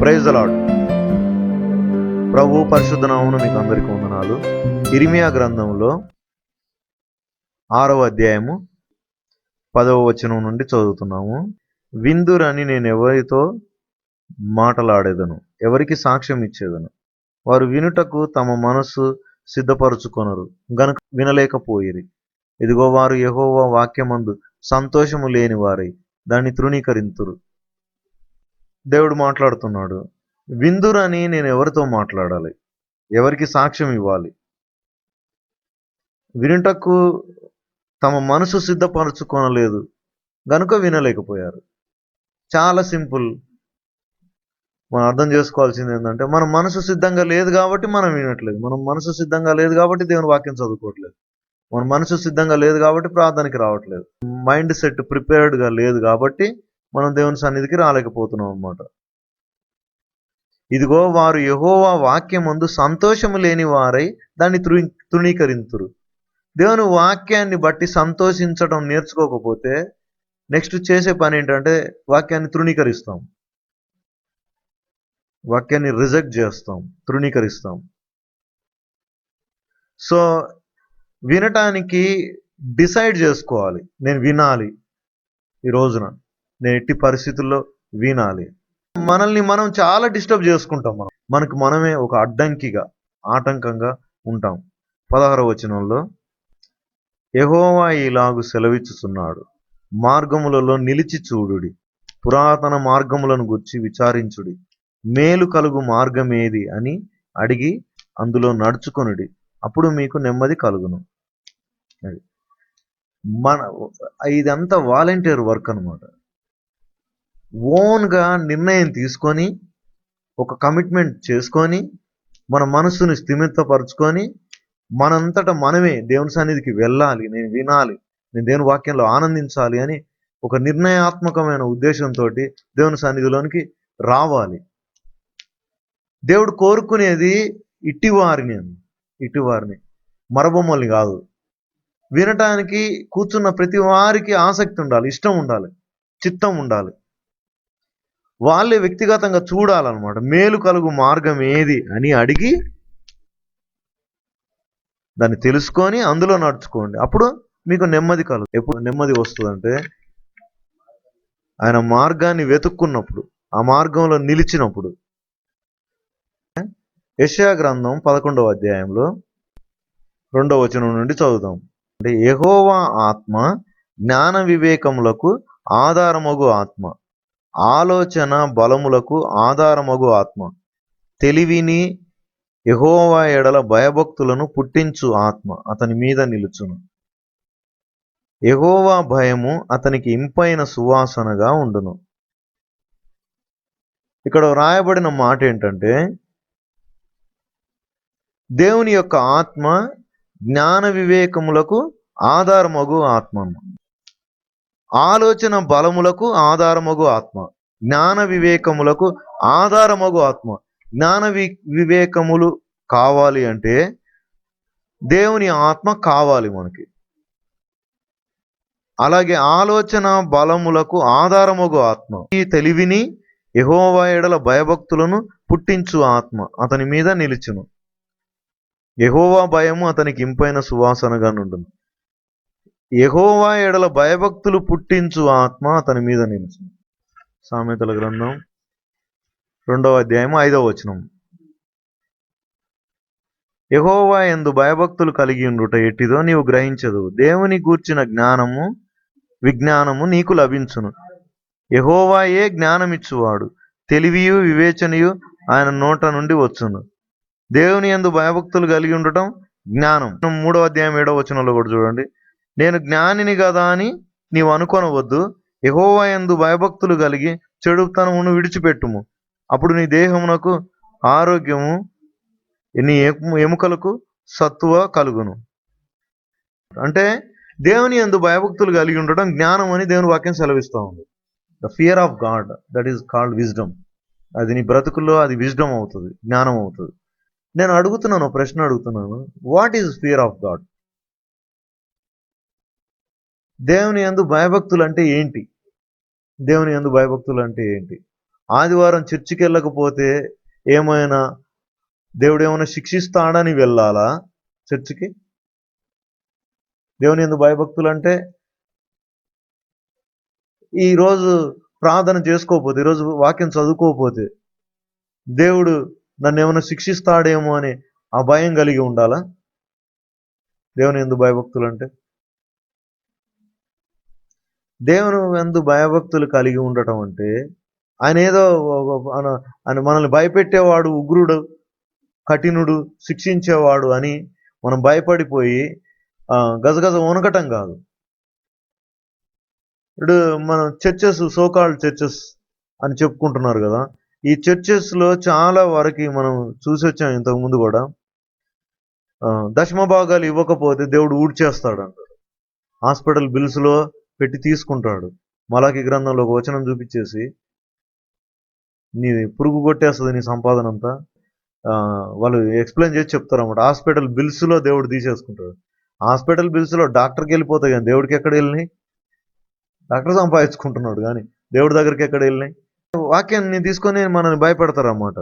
Praise the lord. ప్రభు పరిశుద్ధ నామమున మీకు అందరికీ వందనాలు. ఇర్మియా గ్రంథంలో 6వ అధ్యాయము 10వ వచనం నుండి చదువుతున్నాము. విందురని నేను ఎవరితో మాటలాడేదను, ఎవరికి సాక్ష్యం ఇచ్చేదను. వారు వినుటకు తమ మనస్సు సిద్ధపరచుకొనరు గనుక వినలేకపోయిరి. ఇదిగో వారు యెహోవా వాక్యమందు సంతోషము లేని వారై దాన్ని తృణీకరింతురు. దేవుడు మాట్లాడుతున్నాడు. విందురని నేను ఎవరితో మాట్లాడాలి, ఎవరికి సాక్ష్యం ఇవ్వాలి? వినుటకు తమ మనసు సిద్ధపరచుకొనలేదు గనుక వినలేకపోయారు. చాలా సింపుల్. మనం అర్థం చేసుకోవాల్సింది ఏంటంటే, మన మనసు సిద్ధంగా లేదు కాబట్టి మనం వినట్లేదు. మనం మనసు సిద్ధంగా లేదు కాబట్టి దేవుని వాక్యం చదువుకోవట్లేదు. మన మనసు సిద్ధంగా లేదు కాబట్టి ప్రార్థనకి రావట్లేదు. మైండ్ సెట్ ప్రిపేర్డ్గా లేదు కాబట్టి మనం దేవుని సన్నిధికి రాలేకపోతున్నాం అన్నమాట. ఇదిగో వారు యెహోవా వాక్యమందు సంతోషము లేని వారై దాన్ని తృణీకరింతురు. దేవుని వాక్యాన్ని బట్టి సంతోషించడం నేర్చుకోకపోతే నెక్స్ట్ చేసే పని ఏంటంటే వాక్యాన్ని తృణీకరిస్తాం, వాక్యాన్ని రిజెక్ట్ చేస్తాం, తృణీకరిస్తాం. సో వినటానికి డిసైడ్ చేసుకోవాలి. నేను వినాలి, ఈ రోజున నేను ఎట్టి పరిస్థితుల్లో వినాలి. మనల్ని మనం చాలా డిస్టర్బ్ చేసుకుంటాం. మనకు మనమే ఒక అడ్డంకిగా, ఆటంకంగా ఉంటాం. 16వ వచనంలో యెహోవా ఇలాగు సెలవిచ్చుచున్నాడు, మార్గములలో నిలిచి చూడుడి, పురాతన మార్గములను గుర్చి విచారించుడి, మేలు కలుగు మార్గమేది అని అడిగి అందులో నడుచుకొనుడి, అప్పుడు మీకు నెమ్మది కలుగును. ఇదంతా వాలంటీర్ వర్క్ అనమాట. ఓన్గా నిర్ణయం తీసుకొని, ఒక కమిట్మెంట్ చేసుకొని, మన మనసుని స్థిమితపరచుకొని, మనంతటా మనమే దేవుని సన్నిధికి వెళ్ళాలి, నేను వినాలి, నేను దేవుని వాక్యంలో ఆనందించాలి అని ఒక నిర్ణయాత్మకమైన ఉద్దేశంతో దేవుని సన్నిధిలోనికి రావాలి. దేవుడు కోరుకునేది ఇటివారిని, మరబొమ్మల్ని కాదు. వినటానికి కూర్చున్న ప్రతి వారికి ఆసక్తి ఉండాలి, ఇష్టం ఉండాలి, చిత్తం ఉండాలి. వాళ్ళే వ్యక్తిగతంగా చూడాలన్నమాట. మేలు కలుగు మార్గం ఏది అని అడిగి దాన్ని తెలుసుకొని అందులో నడుచుకోండి, అప్పుడు మీకు నెమ్మది కలుగు. ఎప్పుడు నెమ్మది వస్తుందంటే ఆయన మార్గాన్ని వెతుక్కున్నప్పుడు, ఆ మార్గంలో నిలిచినప్పుడు. యెషయా గ్రంథం 11వ అధ్యాయంలో 2వ వచనం నుండి చదువుదాం. అంటే యెహోవా ఆత్మ జ్ఞాన వివేకములకు ఆధారమగు ఆత్మ, ఆలోచన బలములకు ఆధారమగు ఆత్మ, తెలివిని యెహోవా ఎడల భయభక్తులను పుట్టించు ఆత్మ అతని మీద నిలుచును. యెహోవా భయము అతనికి ఇంపైన సువాసనగా ఉండును. ఇక్కడ రాయబడిన మాట ఏంటంటే, దేవుని యొక్క ఆత్మ జ్ఞాన వివేకములకు ఆధారమగు ఆత్మ, ఆలోచన బలములకు ఆధారమగు ఆత్మ, జ్ఞాన వివేకములకు ఆధారమగు ఆత్మ. జ్ఞాన వివేకములు కావాలి అంటే దేవుని ఆత్మ కావాలి మనకి. అలాగే ఆలోచన బలములకు ఆధారమగు ఆత్మ, ఈ తెలివిని యెహోవా ఎడల భయభక్తులను పుట్టించు ఆత్మ అతని మీద నిలుచును. యెహోవా భయము అతనికి ఇంపైన సువాసనగా నుండును. యెహోవా ఎడల భయభక్తులు పుట్టించు ఆత్మ అతని మీద నిలుచును. సామెతల గ్రంథం 2వ అధ్యాయం 5వ వచనం. యెహోవా యందు భయభక్తులు కలిగి ఉండుట ఎట్టిదో నీవు గ్రహించదు. దేవుని గూర్చిన విజ్ఞానము నీకు లభించును. యెహోవాయే జ్ఞానమిచ్చువాడు, తెలివియు వివేచనయు ఆయన నోట నుండి వచ్చును. దేవుని యందు భయభక్తులు కలిగి ఉండటం జ్ఞానం. 3వ అధ్యాయం 7వ వచనంలో కూడా చూడండి. నేను జ్ఞానిని కదా అని నీవు అనుకొనవద్దు, యెహోవా యందు భయభక్తులు కలిగి చెడుతనమును విడిచిపెట్టుము, అప్పుడు నీ దేహమునకు ఆరోగ్యము, నీ ఎముకలకు సత్తువ కలుగును. అంటే దేవుని యందు భయభక్తులు కలిగి ఉండడం జ్ఞానం అని దేవుని వాక్యం సెలవిస్తూ ఉంది. The fear of God, that is called wisdom. అది నీ బ్రతుకుల్లో అది విజ్డమ్ అవుతుంది, జ్ఞానం అవుతుంది. నేను అడుగుతున్నాను, ప్రశ్న అడుగుతున్నాను, what is fear of God? దేవుని యందు భయభక్తులు అంటే ఏంటి? దేవుని యందు భయభక్తులు అంటే ఏంటి? ఆదివారం చర్చికి వెళ్ళకపోతే ఏమైనా దేవుడు ఏమైనా శిక్షిస్తాడని వెళ్ళాలా చర్చికి? దేవుని యందు భయభక్తులు అంటే ఈరోజు ప్రార్థన చేసుకోకపోతే, ఈరోజు వాక్యం చదువుకోకపోతే దేవుడు నన్ను ఏమైనా శిక్షిస్తాడేమో అని ఆ భయం కలిగి ఉండాలా? దేవుని యందు భయభక్తులు అంటే దేవుని యందు భయభక్తులు కలిగి ఉండటం అంటే ఆయన ఏదో ఆయన మనల్ని భయపెట్టేవాడు, ఉగ్రుడు, కఠినుడు, శిక్షించేవాడు అని మనం భయపడిపోయి గజగజ వణకటం కాదు. ఇప్పుడు మనం సోకాల్డ్ చర్చెస్ అని చెప్పుకుంటున్నారు కదా. ఈ చర్చెస్లో చాలా వరకు మనం చూసి వచ్చాం ఇంతకు ముందు కూడా. దశమ భాగాలు ఇవ్వకపోతే దేవుడు ఊడ్చేస్తాడు అంటారు. హాస్పిటల్ బిల్స్లో పెట్టి తీసుకుంటాడు. మలాకి గ్రంథంలో ఒక వచనం చూపించేసి నీ పురుగు కొట్టేస్తుంది నీ సంపాదన అంతా. వాళ్ళు ఎక్స్ప్లెయిన్ చేసి చెప్తారు అన్నమాట. హాస్పిటల్ బిల్స్లో దేవుడు తీసేసుకుంటాడు. హాస్పిటల్ బిల్స్లో డాక్టర్కి వెళ్ళిపోతాయి కానీ దేవుడికి ఎక్కడ వెళ్ళినాయి? డాక్టర్ సంపాదించుకుంటున్నాడు కానీ దేవుడి దగ్గరికి ఎక్కడ వెళ్ళినాయి? వాక్యాన్ని తీసుకొని మనల్ని భయపెడతారు అన్నమాట.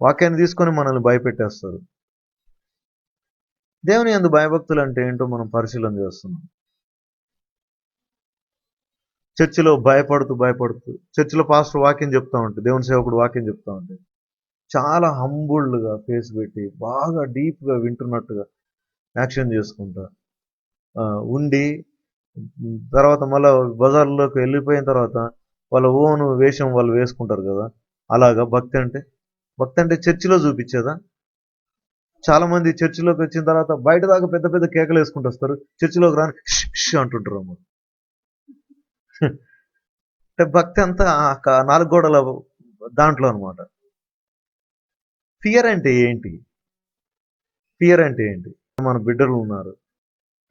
వాక్యాన్ని తీసుకొని మనల్ని భయపెట్టేస్తారు. దేవుని యందు భయభక్తులు అంటే ఏంటో మనం పరిశీలన చేస్తున్నాం. చర్చిలో భయపడుతూ చర్చిలో పాస్టర్ వాక్యం చెప్తా ఉంటే, దేవుని సేవకుడు వాక్యం చెప్తా ఉంటే చాలా హంబుల్డ్గా ఫేస్ పెట్టి బాగా డీప్గా వింటున్నట్టుగా యాక్షన్ చేసుకుంటా ఉండి తర్వాత మళ్ళీ బజార్లోకి వెళ్ళిపోయిన తర్వాత వాళ్ళ ఓను వేషం వాళ్ళు వేసుకుంటారు కదా. అలాగా భక్తి అంటే చర్చిలో చూపించేదా? చాలా మంది చర్చిలోకి వచ్చిన తర్వాత బయట దాకా పెద్ద పెద్ద కేకలు వేసుకుంటూ వస్తారు, చర్చిలోకి రాని ష్ అంటుంటారు అమ్మ. అంటే భక్తి అంతా 4 గోడల దాంట్లో అనమాట. ఫియర్ అంటే ఏంటి? మన బిడ్డలు ఉన్నారు,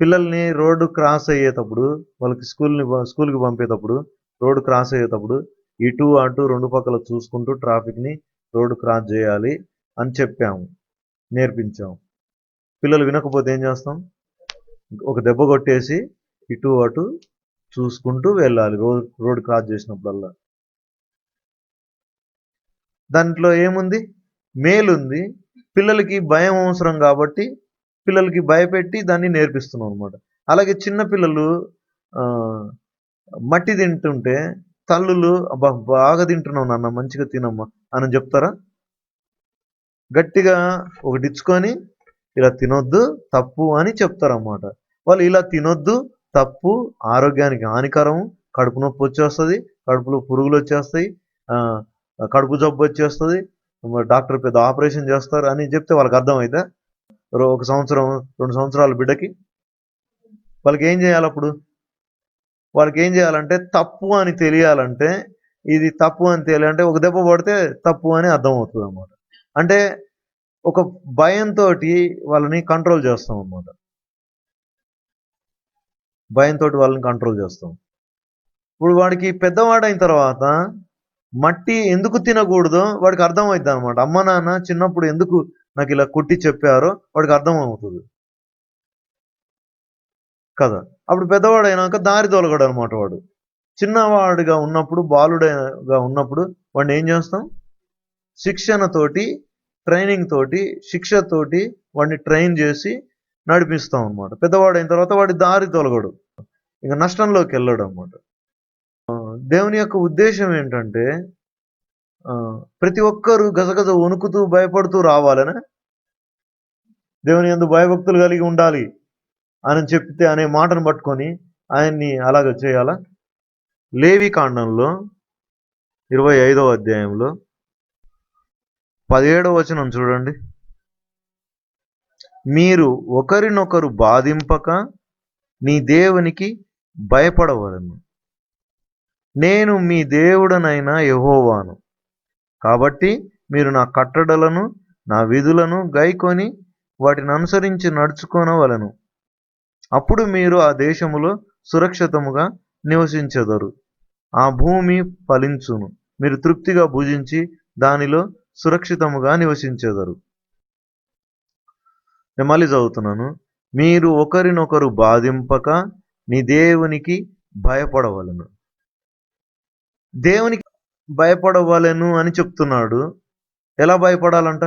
పిల్లల్ని రోడ్డు క్రాస్ అయ్యేటప్పుడు వాళ్ళకి స్కూల్కి పంపేటప్పుడు రోడ్డు క్రాస్ అయ్యేటప్పుడు ఇటు అటు 2 పక్కల చూసుకుంటూ ట్రాఫిక్ని రోడ్డు క్రాస్ చేయాలి అని చెప్పాము, నేర్పించాము. పిల్లలు వినకపోతే ఏం చేస్తాం? ఒక దెబ్బ కొట్టేసి ఇటు అటు చూసుకుంటూ వెళ్ళాలి రోడ్ క్రాస్ చేసినప్పుడల్లా. దాంట్లో ఏముంది? మేలుంది. పిల్లలకి భయం అవసరం కాబట్టి పిల్లలకి భయపెట్టి దాన్ని నేర్పిస్తున్నాం అనమాట. అలాగే చిన్నపిల్లలు మట్టి తింటుంటే తల్లులు అబ్బా బాగా తింటున్నావు నాన్న, మంచిగా తినమ్మా అని చెప్తారా? గట్టిగా ఒకటి ఇచ్చుకొని ఇలా తినొద్దు, తప్పు అని చెప్తారన్నమాట. వాళ్ళు ఇలా తినొద్దు, తప్పు, ఆరోగ్యానికి హానికరం, కడుపు నొప్పి వచ్చేస్తుంది, కడుపులో పురుగులు వచ్చేస్తాయి, కడుపు జబ్బు వచ్చేస్తుంది, డాక్టర్ పెద్ద ఆపరేషన్ చేస్తారు అని చెప్తే వాళ్ళకి అర్థమైతే 1 సంవత్సరం 2 సంవత్సరాల బిడ్డకి వాళ్ళకి ఏం చేయాలి? అప్పుడు వాళ్ళకి ఏం చేయాలంటే తప్పు అని తెలియాలంటే, ఇది తప్పు అని తెలియాలంటే ఒక దెబ్బ పడితే తప్పు అని అర్థమవుతుంది అన్నమాట. అంటే ఒక భయంతో వాళ్ళని కంట్రోల్ చేస్తాం అన్నమాట. వాళ్ళని కంట్రోల్ చేస్తాం. ఇప్పుడు వాడికి పెద్దవాడైన తర్వాత మట్టి ఎందుకు తినకూడదో వాడికి అర్థమవుతుంది అనమాట. అమ్మ నాన్న చిన్నప్పుడు ఎందుకు నాకు ఇలా కొట్టి చెప్పారో వాడికి అర్థమవుతుంది కదా. అప్పుడు పెద్దవాడైనాక దారి తొలగడు అనమాట. వాడు చిన్నవాడిగా ఉన్నప్పుడు, బాలుడిగా ఉన్నప్పుడు వాడిని ఏం చేస్తాం? శిక్షణతోటి, ట్రైనింగ్ తోటి, శిక్షతోటి వాడిని ట్రైన్ చేసి నడిపిస్తాం అనమాట. పెద్దవాడైన తర్వాత వాడి దారి తొలగడు, ఇంకా నష్టంలోకి వెళ్ళడు అనమాట. దేవుని యొక్క ఉద్దేశం ఏంటంటే ప్రతి ఒక్కరూ గజగజ వణుకుతూ భయపడుతూ రావాలనే, దేవుని యందు భయభక్తులు కలిగి ఉండాలి అని చెప్తే అనే మాటను పట్టుకొని ఆయన్ని అలాగ చేయాలా? లేవి కాండంలో 25వ అధ్యాయంలో 17వ వచనం చూడండి. మీరు ఒకరినొకరు బాధింపక నీ దేవునికి భయపడవలను. నేను మీ దేవుడనైన యెహోవాను. కాబట్టి మీరు నా కట్టడలను, నా విధులను గైకొని వాటిని అనుసరించి నడుచుకొనవలెను. అప్పుడు మీరు ఆ దేశములో సురక్షితముగా నివసించెదరు. ఆ భూమి ఫలించును. మీరు తృప్తిగా భుజించి దానిలో సురక్షితముగా నివసించెదరు. నేను మళ్ళీ చదువుతున్నాను. మీరు ఒకరినొకరు బాధింపక నీ దేవునికి భయపడవలెను. దేవునికి భయపడవలెను అని చెప్తున్నాడు. ఎలా భయపడాలంట?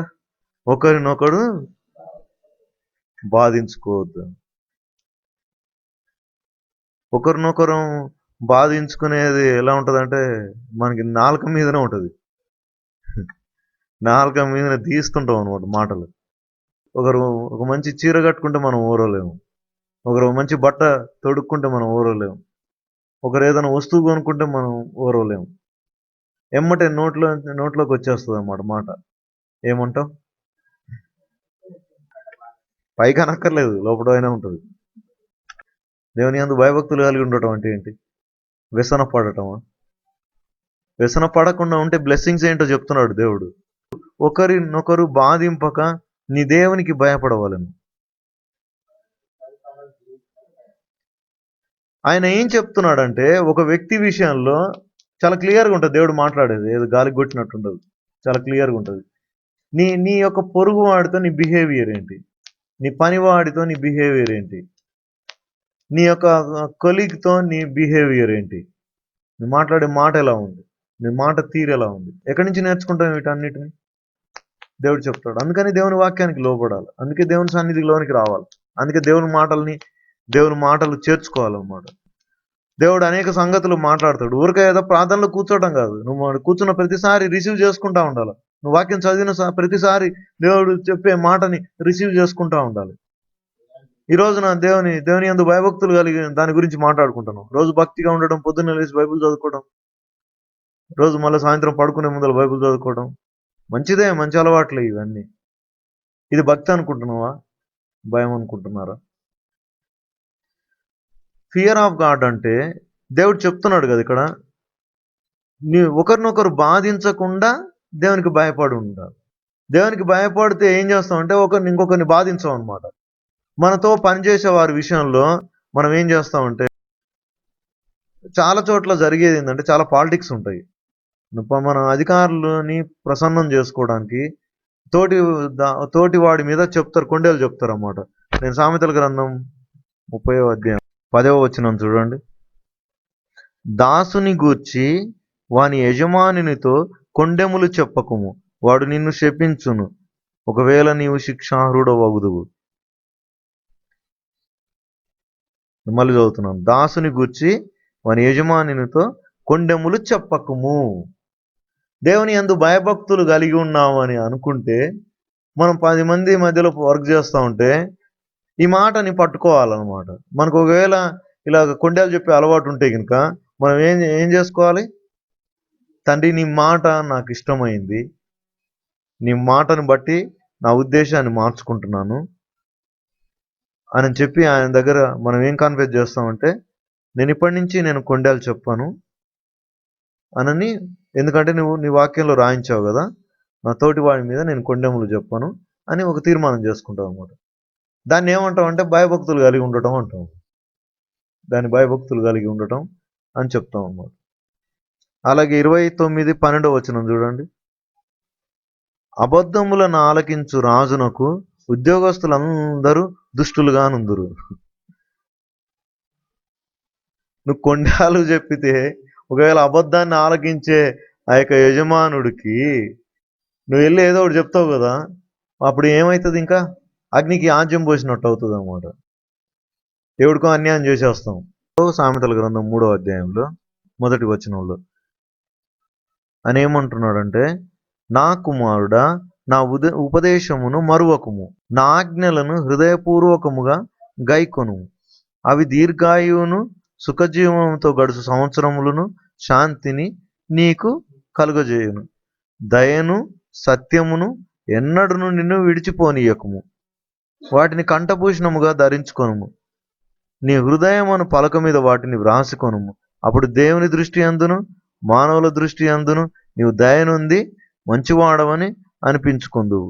ఒకరినొకడు బాధించుకోవద్దు. ఒకరినొకరం బాధించుకునేది ఎలా ఉంటదంటే, మనకి నాలుక మీదనే ఉంటది. నాలుక మీదనే తీస్తుంటాం అనమాట మాటలు. ఒకరు ఒక మంచి చీర కట్టుకుంటే మనం ఓర్వలేము. ఒకరు మంచి బట్ట తొడుక్కుంటే మనం ఓర్వలేము. ఒకరు ఏదైనా వస్తువు కొనుక్కుంటే మనం ఓర్వలేము. ఎమ్మటే నోట్లోకి వచ్చేస్తదన్నమాట మాట. ఏమంటావు? పైకి అనక్కర్లేదు, లోపటైనా ఉంటది. దేవుని యందు భయభక్తులు కలిగి ఉండటం అంటే ఏంటి? వ్యసన పడటమా? వ్యసన పడకుండా ఉంటే బ్లెస్సింగ్స్ ఏంటో చెప్తున్నాడు దేవుడు. ఒకరినొకరు బాధింపక నీ దేవునికి భయపడవలెను. ఆయన ఏం చెప్తున్నాడంటే, ఒక వ్యక్తి విషయంలో చాలా క్లియర్‌గా ఉంటది దేవుడు మాట్లాడేది. ఏదో గాలికి కొట్టినట్టుండదు. చాలా క్లియర్‌గా ఉంటది. నీ నీ యొక్క పొరుగు వాడితో నీ బిహేవియర్ ఏంటి? నీ పనివాడితో నీ బిహేవియర్ ఏంటి? నీ యొక్క కొలీగ్‌తో నీ బిహేవియర్ ఏంటి? నువ్వు మాట్లాడే మాట ఎలా ఉంది? నీ మాట తీరు ఎలా ఉంది? ఎక్కడి నుంచి నేర్చుకుంటావు వీటన్నిటిని? దేవుడు చెప్తాడు. అందుకని దేవుని వాక్యానికి లోబడాలి. అందుకే దేవుని సన్నిధిలోనికి రావాలి. అందుకే దేవుని మాటలు చేర్చుకోవాలన్నమాట. దేవుడు అనేక సంగతులు మాట్లాడతాడు. ఊరికే ఏదో ప్రార్థనలో కూర్చోవడం కాదు. నువ్వు కూర్చున్న ప్రతిసారి రిసీవ్ చేసుకుంటా ఉండాలి. నువ్వు వాక్యం చదివిన ప్రతిసారి దేవుడు చెప్పే మాటని రిసీవ్ చేసుకుంటా ఉండాలి. ఈ రోజున దేవుని యందు భయభక్తులు కలిగి దాని గురించి మాట్లాడుకుంటున్నాం. రోజు భక్తిగా ఉండడం, పొద్దున్న లేచి బైబిల్ చదువుకోవడం, రోజు మళ్ళీ సాయంత్రం పడుకునే ముందర బైబిల్ చదువుకోవడం మంచిదే, మంచి అలవాట్లే ఇవన్నీ. ఇది భక్తి అనుకుంటున్నావా? భయం అనుకుంటున్నారా? ఫియర్ ఆఫ్ గాడ్ అంటే దేవుడు చెప్తున్నాడు కదా ఇక్కడ, నీ ఒకరినొకరు బాధించకుండా దేవునికి భయపడి ఉండాలి. దేవునికి భయపడితే ఏం చేస్తామంటే ఇంకొకరిని బాధించాం అనమాట. మనతో పనిచేసే వారి విషయంలో మనం ఏం చేస్తామంటే, చాలా చోట్ల జరిగేది ఏంటంటే చాలా పాలిటిక్స్ ఉంటాయి. మన అధికారులని ప్రసన్నం చేసుకోవడానికి తోటి వాడి మీద చెప్తారు, కొండేలు చెప్తారు అన్నమాట. నేను సామెతల గ్రంథం 30వ అధ్యాయం 10వ వచనం చూడండి. దాసుని గూర్చి వాని యజమానునితో కొండెములు చెప్పకుము, వాడు నిన్ను శపించును, ఒకవేళ నీవు శిక్షార్హుడవగుదువు. మళ్ళీ చదువుతున్నాను. దాసుని గూర్చి వాని యజమానునితో కొండెములు చెప్పకుము. దేవుని యందు భయభక్తులు కలిగి ఉన్నామని అనుకుంటే, మనం 10 మంది మధ్యలో వర్క్ చేస్తూ ఉంటే ఈ మాటని పట్టుకోవాలన్నమాట. మనకు ఒకవేళ ఇలాగ కొండేలు చెప్పే అలవాటు ఉంటే కనుక మనం ఏం చేసుకోవాలి? తండ్రి, నీ మాట నాకు ఇష్టమైంది, నీ మాటను బట్టి నా ఉద్దేశాన్ని మార్చుకుంటున్నాను అని చెప్పి ఆయన దగ్గర మనం ఏం కన్ఫెస్ చేస్తామంటే, నేను ఇప్పటి నుంచి నేను కొండేలు చెప్పాను అనని, ఎందుకంటే నువ్వు నీ వాక్యంలో రాయించావు కదా, నా తోటి వాడి మీద నేను కొండెములు చెప్పాను అని ఒక తీర్మానం చేసుకుంటాం అనమాట. దాన్ని ఏమంటాం అంటే భయభక్తులు కలిగి ఉండటం అంటాం. దాన్ని భయభక్తులు కలిగి ఉండటం అని చెప్తాం అన్నమాట. అలాగే 29:12 వచనం చూడండి. అబద్ధములను ఆలకించు రాజునకు ఉద్యోగస్తులందరూ దుష్టులుగా నుందురు. నువ్వు కొండాలు చెప్పితే ఒకవేళ అబద్ధాన్ని ఆలకించే ఆ యొక్క యజమానుడికి నువ్వు వెళ్ళి ఏదో ఒకటి చెప్తావు కదా, అప్పుడు ఏమవుతుంది? ఇంకా అగ్నికి ఆజ్యం పోసినట్టు అవుతుంది అన్నమాట. దేవుడికో అన్యాయం చేసేస్తాం. సామెతల గ్రంథం 3వ అధ్యాయంలో 1వ వచనంలో అని ఏమంటున్నాడంటే, నా కుమారుడా, నా ఉపదేశమును మరువకుము, నా ఆజ్ఞలను హృదయపూర్వకముగా గైకొను, అవి దీర్ఘాయువును సుఖజీవనంతో గడుచు సంవత్సరములను శాంతిని నీకు కలుగజేయును. దయను సత్యమును ఎన్నడను నిన్ను విడిచిపోనీయకుము, వాటిని కంఠభూషణముగా ధరించుకొనుము, నీ హృదయమును పలక మీద వాటిని వ్రాసుకొనుము. అప్పుడు దేవుని దృష్టి అందును మానవుల దృష్టి అందును నీవు దయనుంది మంచివాడవని అనిపించుకుందువు.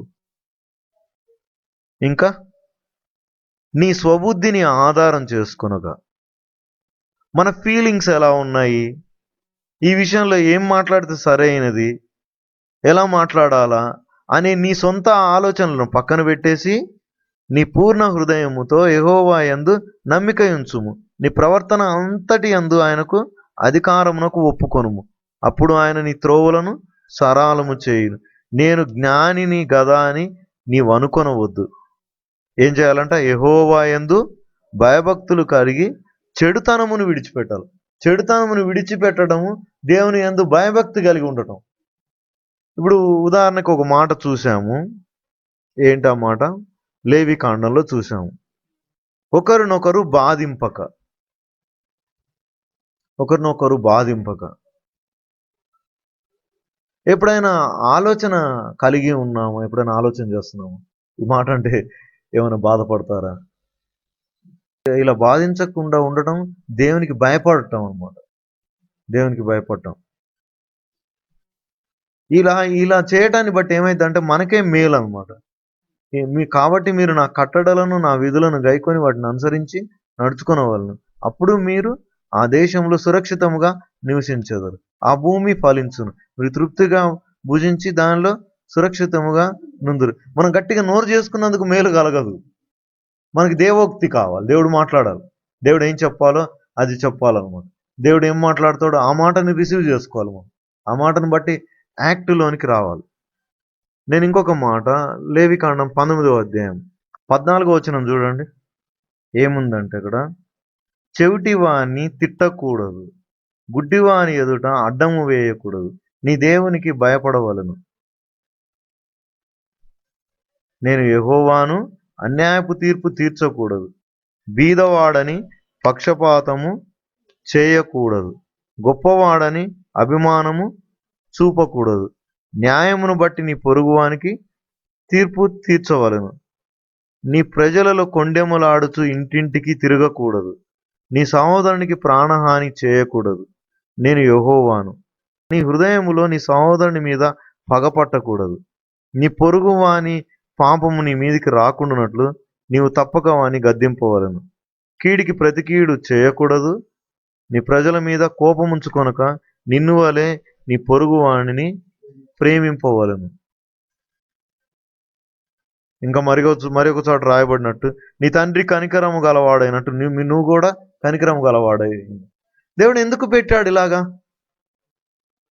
ఇంకా నీ స్వబుద్ధిని ఆధారం చేసుకొనగా, మన ఫీలింగ్స్ ఎలా ఉన్నాయి, ఈ విషయంలో ఏం మాట్లాడితే సరైనది, ఎలా మాట్లాడాలా అనే నీ సొంత ఆలోచనలను పక్కన పెట్టేసి నీ పూర్ణ హృదయముతో యెహోవా యందు నమ్మిక ఉంచుము, నీ ప్రవర్తన అంతటి యందు ఆయనకు అధికారమునకు ఒప్పుకొనుము. అప్పుడు ఆయన నీ త్రోవలను సరాలము చేయును. నేను జ్ఞానిని గదా అని నీవు అనుకొనవద్దు. ఏం చేయాలంట? యెహోవా యందు భయభక్తులు కలిగి చెడుతనమును విడిచిపెట్టాలి. చెడుతనమును విడిచిపెట్టడము దేవుని యందు భయభక్తి కలిగి ఉండటం. ఇప్పుడు ఉదాహరణకు ఒక మాట చూసాము. ఏంటి ఆ మాట? లేవి కాండంలో చూసాము. ఒకరినొకరు బాధింపక. ఎప్పుడైనా ఆలోచన కలిగి ఉన్నాము? ఎప్పుడైనా ఆలోచన చేస్తున్నాము? ఈ మాట అంటే ఏమైనా బాధపడతారా? ఇలా బాధించకుండా ఉండటం దేవునికి భయపడటం అన్నమాట. దేవునికి భయపడటం. ఇలా ఇలా చేయటాన్ని బట్టి ఏమైద్దంటే మనకే మేలనమాట. కాబట్టి మీరు నా కట్టడలను, నా విధులను గైకొని వాటిని అనుసరించి నడుచుకొనవలెను. అప్పుడు మీరు ఆ దేశంలో సురక్షితముగా నివసించెదరు. ఆ భూమి ఫలించును. మీరు తృప్తిగా భుజించి దానిలో సురక్షితముగా నుందురు. మనం గట్టిగా నోరు చేసుకున్నందుకు మేలు కలగదు. మనకి దేవోక్తి కావాలి. దేవుడు మాట్లాడాలి. దేవుడు ఏం చెప్పాలో అది చెప్పాలన్నమాట. దేవుడు ఏం మాట్లాడతాడో ఆ మాటని రిసీవ్ చేసుకోవాలి మనం. ఆ మాటను బట్టి యాక్ట్‌లోనికి రావాలి. నేను ఇంకొక మాట, లేవికాండం 19వ అధ్యాయం 14వ వచనం చూడండి. ఏముందంటే అక్కడ, చెవిటివాని తిట్టకూడదు, గుడ్డివాని ఎదుట అడ్డము వేయకూడదు, నీ దేవునికి భయపడవలెను. నేను యెహోవాను, అన్యాయపు తీర్పు తీర్చకూడదు, బీదవాడని పక్షపాతము చేయకూడదు, గొప్పవాడని అభిమానము చూపకూడదు, న్యాయమును బట్టి నీ పొరుగువానికి తీర్పు తీర్చవలెను. నీ ప్రజలలో కొండెములాడుచు ఇంటింటికి తిరగకూడదు, నీ సహోదరునికి ప్రాణహాని చేయకూడదు, నేను యెహోవాను. నీ హృదయములో నీ సహోదరుని మీద పగపట్టకూడదు, నీ పొరుగు వాని పాపము నీ మీదికి రాకుండానట్లు నీవు తప్పక వాని గద్దింపవలెను. కీడికి ప్రతి కీడు చేయకూడదు, నీ ప్రజల మీద కోపముంచుకొనక నిన్ను వలె నీ పొరుగు వానిని ప్రేమింపవలెను. ఇంకా మరొక చోట రాయబడినట్టు, నీ తండ్రి కనికరము గలవాడైనట్టు నువ్వు కూడా కనికరము గలవాడై. దేవుడు ఎందుకు పెట్టాడు ఇలాగా?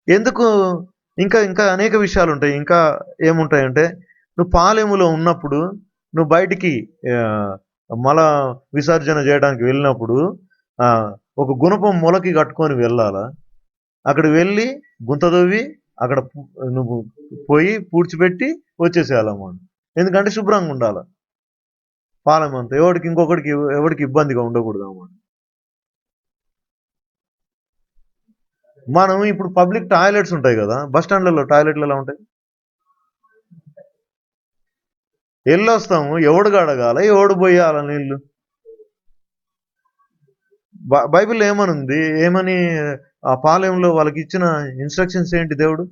ఎందుకు? ఇంకా ఇంకా అనేక విషయాలు ఉంటాయి. ఇంకా ఏముంటాయంటే, నువ్వు పాలెములో ఉన్నప్పుడు, నువ్వు బయటికి మల విసర్జన చేయడానికి వెళ్ళినప్పుడు ఒక గుణపం మొలకి కట్టుకొని వెళ్ళాలా? అక్కడ వెళ్ళి గుంత తవ్వి అక్కడ నువ్వు పోయి పూడ్చిపెట్టి వచ్చేసేయాలన్నమాట. ఎందుకంటే శుభ్రంగా ఉండాల పాలెం అంతా. ఎవరికి ఇబ్బందిగా ఉండకూడదు అన్నమాట. మనం ఇప్పుడు పబ్లిక్ టాయిలెట్స్ ఉంటాయి కదా, బస్ స్టాండ్లలో టాయిలెట్లు ఎలా ఉంటాయి? వెళ్ళొస్తాము, ఎవడు గడగాల, ఎవడు పోయాల నీళ్ళు? బైబిల్ ఏమనుంది? ఏమని ఆ పాలెంలో వాళ్ళకి ఇచ్చిన ఇన్స్ట్రక్షన్స్ ఏంటి? దేవుడు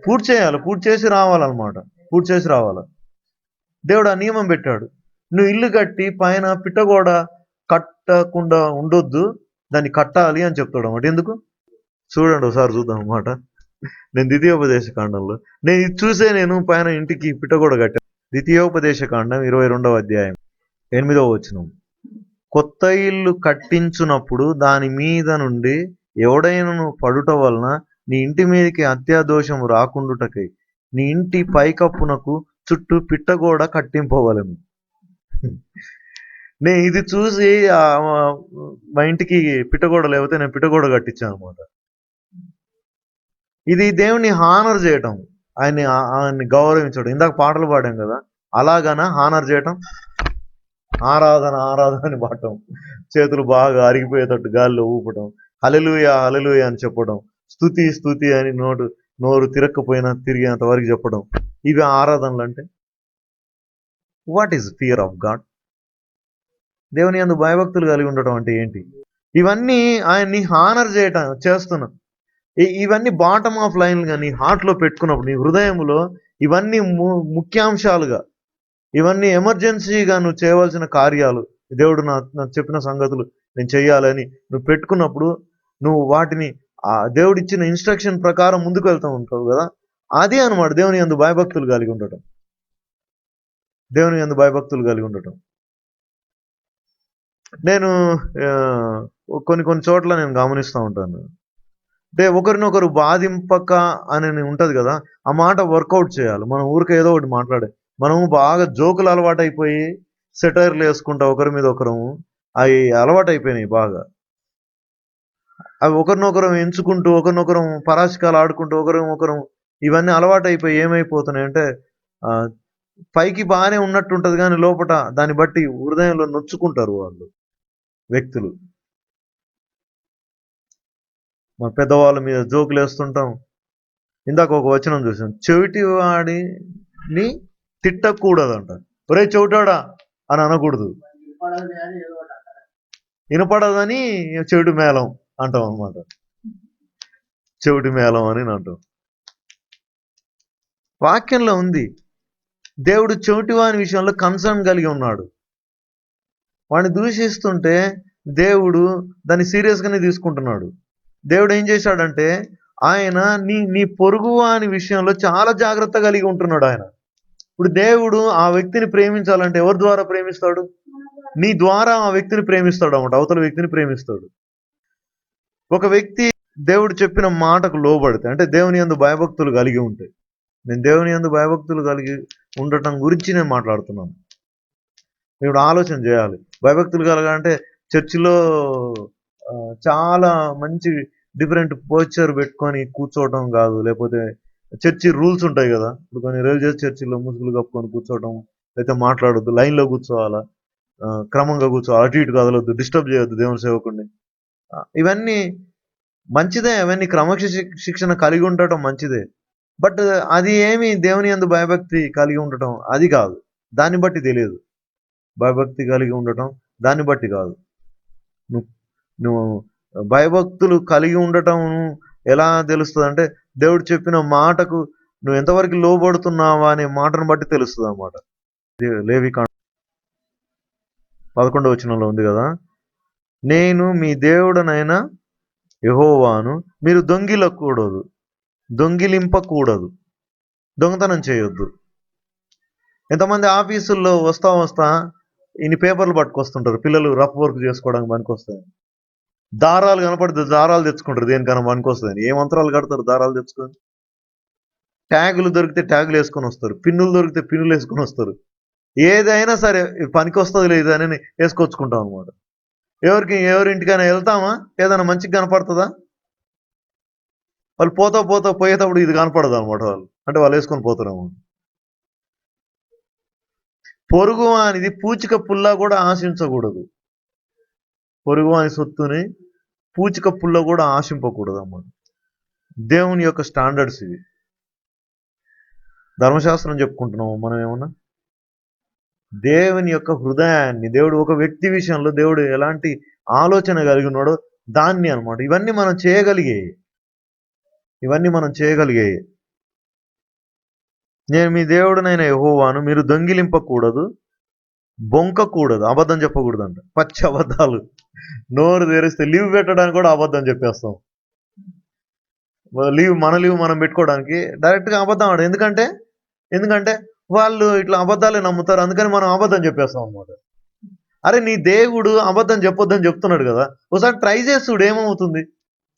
పూర్తి చేయాలి, పూర్తి చేసి రావాలన్నమాట. పూర్తి చేసి రావాలి. దేవుడు ఆ నియమం పెట్టాడు. నువ్వు ఇల్లు కట్టి పైన పిట్టగోడ కట్టకుండా ఉండొద్దు, దాన్ని కట్టాలి అని చెప్తాడు అన్నమాట. ఎందుకు? చూడండి, ఒకసారి చూద్దాం అన్నమాట. నేను ద్వితీయోపదేశ కాండంలో నేను ఇది చూసే నేను పైన ఇంటికి పిట్టగోడ కట్టాను. ద్వితీయోపదేశ కాండం 22వ అధ్యాయం 8వ వచనం. కొత్త ఇల్లు కట్టించునప్పుడు దాని మీద నుండి ఎవడైనను పడుట వలన నీ ఇంటి మీదకి హత్యాదోషము రాకుండుటకై నీ ఇంటి పైకప్పునకు చుట్టూ పిట్టగోడ కట్టింపవలెను. నేను ఇది చూసి మా ఇంటికి పిట్టగోడ లేకపోతే నేను పిట్టగోడ కట్టించాను అనమాట. ఇది దేవుని హానర్ చేయటం, ఆయన్ని గౌరవించడం. ఇందాక పాటలు పాడాం కదా, అలాగనా హానర్ చేయటం? ఆరాధన ఆరాధన అని పాడటం, చేతులు బాగా అరిగిపోయేటట్టు గాలిలో ఊపటం, హల్లెలూయా హల్లెలూయా అని చెప్పడం, స్తుతి స్తుతి అని నోరు తిరగకపోయినా తిరిగేంత వరకు చెప్పడం, ఇవి ఆరాధనలు అంటే? What is fear of God? దేవుని యందు భయభక్తులు కలిగి ఉండటం అంటే ఏంటి? ఇవన్నీ ఆయన్ని హానర్ చేస్తున్నాం. ఇవన్నీ బాటమ్ ఆఫ్ లైన్ గా నీ హార్ట్ లో పెట్టుకున్నప్పుడు, నీ హృదయంలో ఇవన్నీ ముఖ్యాంశాలుగా, ఇవన్నీ ఎమర్జెన్సీగా నువ్వు చేయవలసిన కార్యాలు, దేవుడు నాకు చెప్పిన సంగతులు నేను చెయ్యాలని నువ్వు పెట్టుకున్నప్పుడు, నువ్వు వాటిని దేవుడు ఇచ్చిన ఇన్స్ట్రక్షన్ ప్రకారం ముందుకు వెళ్తూ ఉంటావు కదా, అదే అనమాట దేవుని యందు భయభక్తులు కలిగి ఉండటం. దేవుని యందు భయభక్తులు కలిగి ఉండటం. నేను కొన్ని కొన్ని చోట్ల నేను గమనిస్తూ ఉంటాను. అంటే ఒకరినొకరు బాధింపక అని ఉంటది కదా! ఆ మాట వర్కౌట్ చేయాలి. మనం ఊరికే ఏదో ఒకటి మనము బాగా జోకులు అలవాటైపోయి సెటైర్‌లేసుకుంటా ఒకరి మీద ఒకరము. అయి అలవాటైపోయినాయి బాగా. అవి ఒకరినొకరం ఎంచుకుంటూ, ఒకరినొకరం పరాచికాలు ఆడుకుంటూ, ఒకరం ఇవన్నీ అలవాటైపోయి ఏమైపోతున్నాయంటే ఆహ్, పైకి బానే ఉన్నట్టుంటది గానీ లోపట దాన్ని బట్టి హృదయంలో నొచ్చుకుంటారు వాళ్ళు వ్యక్తులు. పెద్దవాళ్ళ మీద జోకులేస్తుంటాం. ఇందాక ఒక వచనం చూసాం. చెవిటివాడిని తిట్టకూడదంట. ఒరేయ్ చెవిటోడా అని అనకూడదు. ఇనపడదని చెవిటి మేళం అంటాం అన్నమాట. చెవిటి మేళం అని అంటాం. వాక్యంలో ఉంది. దేవుడు చెవిటివాని విషయంలో కన్సర్న్ కలిగి ఉన్నాడు. వాడిని దూషిస్తుంటే దేవుడు దాన్ని సీరియస్‌గానే తీసుకుంటున్నాడు. దేవుడు ఏం చేశాడంటే ఆయన నీ పొరుగువాని విషయంలో చాలా జాగ్రత్త కలిగి ఉంటున్నాడు ఆయన. ఇప్పుడు దేవుడు ఆ వ్యక్తిని ప్రేమించాలంటే ఎవరి ద్వారా ప్రేమిస్తాడు? నీ ద్వారా ఆ వ్యక్తిని ప్రేమిస్తాడు అన్నమాట. అవతల వ్యక్తిని ప్రేమిస్తాడు. ఒక వ్యక్తి దేవుడు చెప్పిన మాటకు లోబడితే అంటే దేవుని యందు భయభక్తులు కలిగి ఉంటే, నేను దేవుని యందు భయభక్తులు కలిగి ఉండటం గురించి నేను మాట్లాడుతున్నాను. ఇప్పుడు ఆలోచన చేయాలి. భయభక్తులు కలగాలంటే చర్చిలో చాలా మంచి డిఫరెంట్ పోస్చర్ పెట్టుకొని కూర్చోవటం కాదు. లేకపోతే చర్చి రూల్స్ ఉంటాయి కదా! ఇప్పుడు కొన్ని రిలీజియస్ చర్చిల్లో ముసుగులు కప్పుకొని కూర్చోవటం, లేకపోతే మాట్లాడొద్దు, లైన్‌లో కూర్చోవాలా, క్రమంగా కూర్చోవాలి, అటు ఇటు కదలొద్దు, డిస్టర్బ్ చేయొద్దు దేవుని సేవకుడిని. ఇవన్నీ మంచిదే. అవన్నీ శిక్షణ కలిగి ఉండటం మంచిదే. బట్ అది ఏమి దేవుని యందు భయభక్తి కలిగి ఉండటం అది కాదు. దాన్ని బట్టి తెలియదు. భయభక్తి కలిగి ఉండటం దాన్ని బట్టి కాదు. నువ్వు నువ్వు భయభక్తులు కలిగి ఉండటం ఎలా తెలుస్తదంటే దేవుడు చెప్పిన మాటకు నువ్వు ఎంతవరకు లోబడుతున్నావా అనే మాటను బట్టి తెలుస్తదన్నమాట. లేవికాండం 11వ వచనంలో ఉంది కదా! నేను మీ దేవుడనైన యెహోవాను, మీరు దొంగిలింపకూడదు, దొంగతనం చేయొద్దు. ఎంతమంది ఆఫీసుల్లో వస్తా ఇన్ని పేపర్లు పట్టుకొస్తుంటారు. పిల్లలు రఫ్ వర్క్ చేసుకోవడానికి పనికొస్తాయని. దారాలు కనపడితే దారాలు తెచ్చుకుంటారు దేనికైనా పనికొస్తాయని. ఏ మంత్రాలు కడతారు దారాలు తెచ్చుకొని. ట్యాగులు దొరికితే ట్యాగులు వేసుకొని వస్తారు. పిన్నులు దొరికితే పిన్నులు వేసుకొని వస్తారు. ఏదైనా సరే పనికొస్తది లేదా అని వేసుకొచ్చుకుంటాం అనమాట. ఎవరింటికైనా వెళ్తామా? ఏదైనా మంచిగా కనపడుతుందా? వాళ్ళు పోయేటప్పుడు ఇది కనపడదు అనమాట వాళ్ళు. అంటే వాళ్ళు వేసుకొని పోతారేమో. పొరుగు అనేది పూచిక పుల్ల కూడా ఆశించకూడదు. పొరుగువాని సొత్తుని పూచిక పుల్ల కూడా ఆశింపకూడదు అన్నమాట. దేవుని యొక్క స్టాండర్డ్స్ ఇవి. ధర్మశాస్త్రం చెప్పుకుంటున్నాము మనం ఏమన్నా? దేవుని యొక్క హృదయాన్ని, దేవుడు ఒక వ్యక్తి విషయంలో దేవుడు ఎలాంటి ఆలోచన కలిగి ఉన్నాడో దాన్ని అనమాట. ఇవన్నీ మనం చేయగలిగాయి. నేను మీ దేవుడునైన యెహోవాను, మీరు దొంగిలింపకూడదు, బొంకకూడదు, అబద్ధం చెప్పకూడదంట. పచ్చి అబద్ధాలు. నోరు తెరిస్తే లీవ్ పెట్టడానికి కూడా అబద్ధం చెప్పేస్తాం. మన లీవ్ మనం పెట్టుకోవడానికి డైరెక్ట్గా అబద్ధం ఆడు. ఎందుకంటే వాళ్ళు ఇట్లా అబద్ధాలే నమ్ముతారు. అందుకని మనం అబద్ధం చెప్పేస్తాం అనమాట. అరే నీ దేవుడు అబద్ధం చెప్పొద్దని చెప్తున్నాడు కదా! ఒకసారి ట్రై చేసి చూడు ఏమవుతుంది.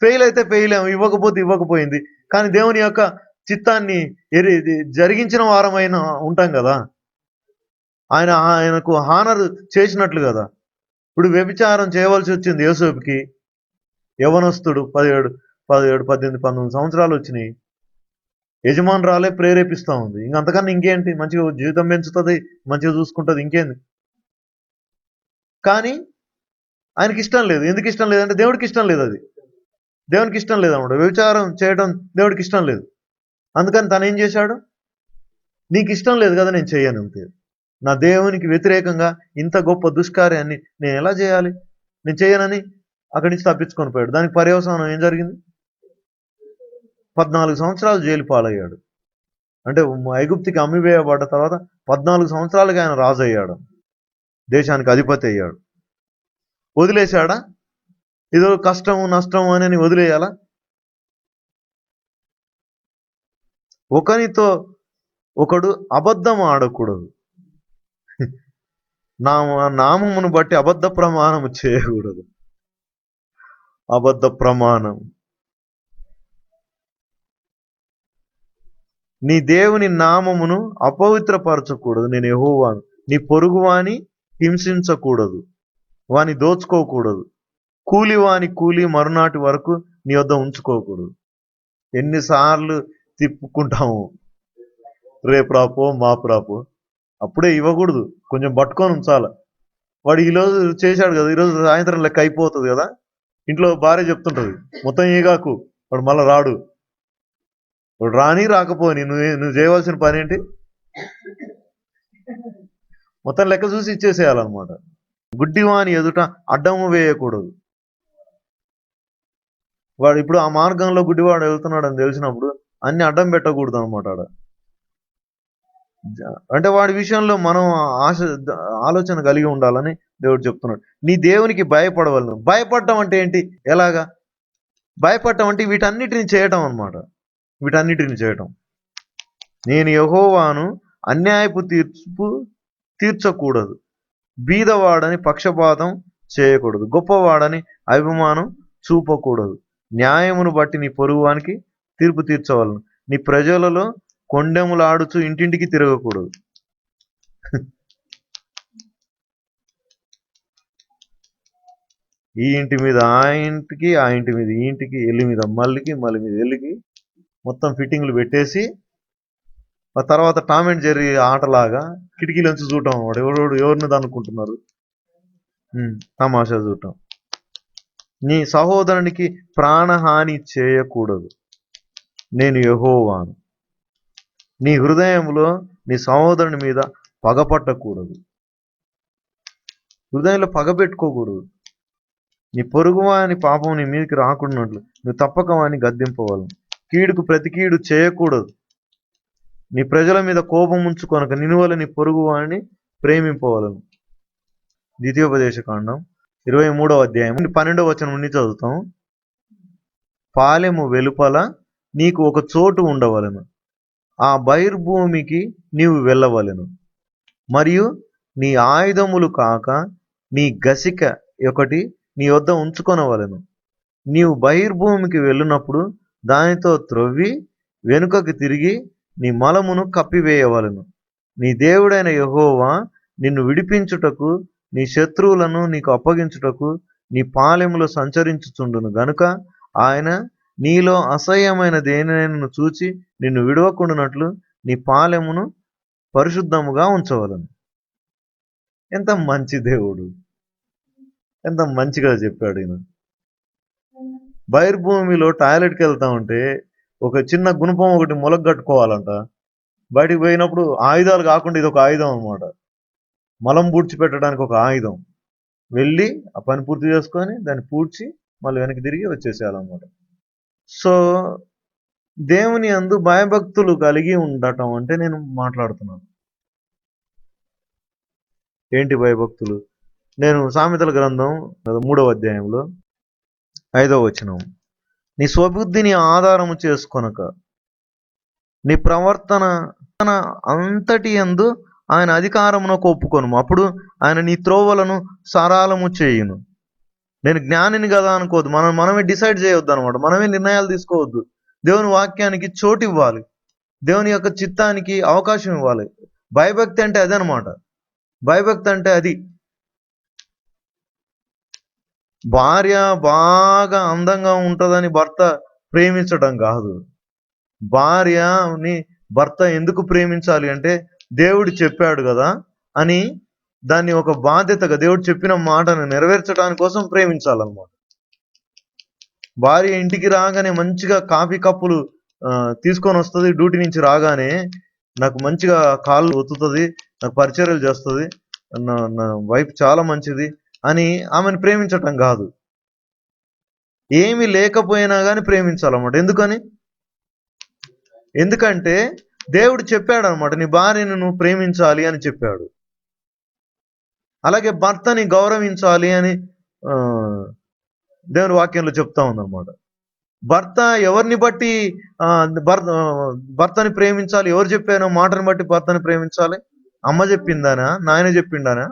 ఫెయిల్ అయితే ఫెయిల్, ఇవ్వకపోతే ఇవ్వకపోయింది. కానీ దేవుని యొక్క చిత్తాన్ని జరిగించిన వారమైన ఉంటాం కదా! ఆయనకు హానర్ చేసినట్లు కదా! ఇప్పుడు వ్యభిచారం చేయవలసి వచ్చింది యోసేపుకి. యవ్వనస్తుడు 17, 18, 19 సంవత్సరాలు వచ్చినాయి. యజమానురాలే ప్రేరేపిస్తా ఉంది. అంతకన్నా ఇంకేంటి? మంచిగా జీవితం పెంచుతుంది, మంచిగా చూసుకుంటది, ఇంకేంది? కానీ ఆయనకి ఇష్టం లేదు. ఎందుకు ఇష్టం లేదంటే దేవుడికి ఇష్టం లేదు అది. దేవునికి ఇష్టం లేదన్నమాట. వ్యభిచారం చేయడం దేవుడికి ఇష్టం లేదు. అందుకని తను ఏం చేశాడు? నీకు ఇష్టం లేదు కదా, నేను చెయ్యను అంతే. నా దేవునికి వ్యతిరేకంగా ఇంత గొప్ప దుష్కార్యాన్ని నేను ఎలా చేయాలి? నేను చేయనని అక్కడి నుంచి తప్పించుకొని పోయాడు. దానికి పర్యవసానం ఏం జరిగింది? 14 సంవత్సరాలు జైలు పాలయ్యాడు. అంటే ఐగుప్తుకి అమ్మివేయబడ్డ తర్వాత 14 సంవత్సరాలుగా ఆయన రాజు అయ్యాడు. దేశానికి అధిపతి అయ్యాడు. వదిలేశాడా? ఏదో కష్టం నష్టం అని వదిలేయాలా? ఒకనితో ఒకడు అబద్ధం ఆడకూడదు. నామమును బట్టి అబద్ధ ప్రమాణము చేయకూడదు. అబద్ధ ప్రమాణం. నీ దేవుని నామమును అపవిత్రపరచకూడదు, నేను యెహోవాను. నీ పొరుగువాని హింసించకూడదు, వాని దోచుకోకూడదు, కూలివాని కూలి మరునాటి వరకు నీ వద్ద ఉంచుకోకూడదు. ఎన్నిసార్లు తిప్పుకుంటాము, రేపు రాపో మాపు రాపో, అప్పుడే ఇవ్వకూడదు, కొంచెం పట్టుకొని ఉంచాల. వాడు ఈరోజు చేశాడు కదా, ఈరోజు సాయంత్రం లెక్క అయిపోతుంది కదా, ఇంట్లో భార్య చెప్తుంటది, మొత్తం ఏగాకు, వాడు మళ్ళీ రాడు. వాడు రాని రాకపోని నువ్వు చేయవలసిన పని ఏంటి, మొత్తం లెక్క చూసి ఇచ్చేసేయాలన్నమాట. గుడ్డివాని ఎదుట అడ్డము వేయకూడదు. వాడు ఇప్పుడు ఆ మార్గంలో గుడ్డివాడు వెళ్తున్నాడు అని తెలిసినప్పుడు అన్ని అడ్డం పెట్టకూడదు అనమాట. అంటే వాడి విషయంలో మనం ఆలోచన కలిగి ఉండాలని దేవుడు చెప్తున్నాడు. నీ దేవునికి భయపడవలను. భయపడటం అంటే ఏంటి, ఎలాగా భయపడటం అంటే వీటన్నిటిని చేయటం అనమాట. వీటన్నిటిని చేయటం. నేను యెహోవాను, అన్యాయపు తీర్పు తీర్చకూడదు, బీదవాడని పక్షపాతం చేయకూడదు, గొప్పవాడని అభిమానం చూపకూడదు, న్యాయమును బట్టి నీ పొరుగువానికి తీర్పు తీర్చవలను, నీ ప్రజలలో కొండెములాడుచు ఇంటింటికి తిరగకూడదు. ఈ ఇంటి మీద ఆ ఇంటికి, ఆ ఇంటి మీద ఈ ఇంటికి, ఎల్లి మీద మల్లికి, మల్లి మీద ఎల్లికి మొత్తం ఫిట్టింగ్లు పెట్టేసి, ఆ తర్వాత టామ్ అండ్ జెర్రీ ఆటలాగా కిటికీలోంచి చూడటం, ఎవరిని అనుకుంటున్నారు, తమాషా చూడటం. నీ సహోదరునికి ప్రాణహాని చేయకూడదు, నేను యెహోవాను. నీ హృదయంలో నీ సహోదరుని మీద పగపట్టకూడదు, హృదయంలో పగ పెట్టుకోకూడదు. నీ పొరుగువాని పాపం నీ మీదకి రాకున్నట్లు నువ్వు తప్పక వాని గద్దింపవలను. కీడుకు ప్రతి కీడు చేయకూడదు, నీ ప్రజల మీద కోపం ఉంచుకొనక నిన్నువల్ల నీ పొరుగువాని ప్రేమింపవలను. ద్వితీయోపదేశకాండం 23వ అధ్యాయం 12వ వచనం నుండి చదువుతాం. పాలెము వెలుపల నీకు ఒక చోటు ఉండవలను, ఆ బహిర్భూమికి నీవు వెళ్ళవలెను, మరియు నీ ఆయుధములు కాక నీ గసిక ఒకటి నీ వద్ద ఉంచుకొనవలెను. నీవు బహిర్భూమికి వెళ్ళినప్పుడు దానితో త్రొవ్వి వెనుకకు తిరిగి నీ మలమును కప్పివేయవలెను. నీ దేవుడైన యెహోవా నిన్ను విడిపించుటకు, నీ శత్రువులను నీకు అప్పగించుటకు నీ పాలెములో సంచరించుచుండును గనుక ఆయన నీలో అసహ్యమైన దేనినైనా చూచి నిన్ను విడవకుండానట్లు నీ పాలెమును పరిశుద్ధముగా ఉంచవలను. ఎంత మంచి దేవుడు, ఎంత మంచిగా చెప్పాడు ఈయన. బహిర్భూమిలో టాయిలెట్కి వెళ్తా ఉంటే ఒక చిన్న గుణపం ఒకటి మొలగట్టుకోవాలంట. బయటికి పోయినప్పుడు ఆయుధాలు కాకుండా ఇది ఒక ఆయుధం అనమాట. మలం పూడ్చిపెట్టడానికి ఒక ఆయుధం. వెళ్ళి ఆ పని పూర్తి చేసుకొని దాన్ని పూడ్చి మళ్ళీ వెనక్కి తిరిగి వచ్చేసేయాలన్నమాట. సో దేవుని యందు భయభక్తులు కలిగి ఉండటం అంటే నేను మాట్లాడుతున్నాను. ఏంటి భయభక్తులు? నేను సామెతల గ్రంథం 3వ అధ్యాయంలో 5వ వచనం, నీ స్వబుద్ధిని ఆధారము చేసుకొనక నీ ప్రవర్తన అంతటి యందు ఆయన అధికారమునకు ఒప్పుకొను, అప్పుడు ఆయన నీ త్రోవలను సరళము చేయును. నేను జ్ఞానిని కదా అనుకోవద్దు, మనమే డిసైడ్ చేయొద్దు అనమాట. మనమే నిర్ణయాలు తీసుకోవద్దు. దేవుని వాక్యానికి చోటు ఇవ్వాలి, దేవుని యొక్క చిత్తానికి అవకాశం ఇవ్వాలి. భయభక్తి అంటే అదే అనమాట. భయభక్తి అంటే అది. భార్య బాగా అందంగా ఉంటుందని భర్త ప్రేమించడం కాదు. భార్యని భర్త ఎందుకు ప్రేమించాలి అంటే దేవుడు చెప్పాడు కదా అని దాన్ని ఒక బాధ్యతగా, దేవుడు చెప్పిన మాటను నెరవేర్చడానికి కోసం ప్రేమించాలన్నమాట. భార్య ఇంటికి రాగానే మంచిగా కాఫీ కప్పులు తీసుకొని వస్తుంది, డ్యూటీ నుంచి రాగానే నాకు మంచిగా కాళ్ళు ఒత్తుతుంది, నాకు పరిచర్యలు చేస్తుంది, నా వైఫ్ చాలా మంచిది అని ఆమెను ప్రేమించటం కాదు. ఏమి లేకపోయినా కానీ ప్రేమించాలన్నమాట. ఎందుకంటే దేవుడు చెప్పాడు అనమాట, నీ భార్యను నువ్వు ప్రేమించాలి అని చెప్పాడు. అలాగే భర్తని గౌరవించాలి అని దేవుని వాక్యంలో చెప్తా ఉందన్నమాట. భర్త ఎవరిని బట్టి భర్తని ప్రేమించాలి? ఎవరు చెప్పారో మాటను బట్టి భర్తని ప్రేమించాలి? అమ్మ చెప్పిందానా, నాయన చెప్పిండానా,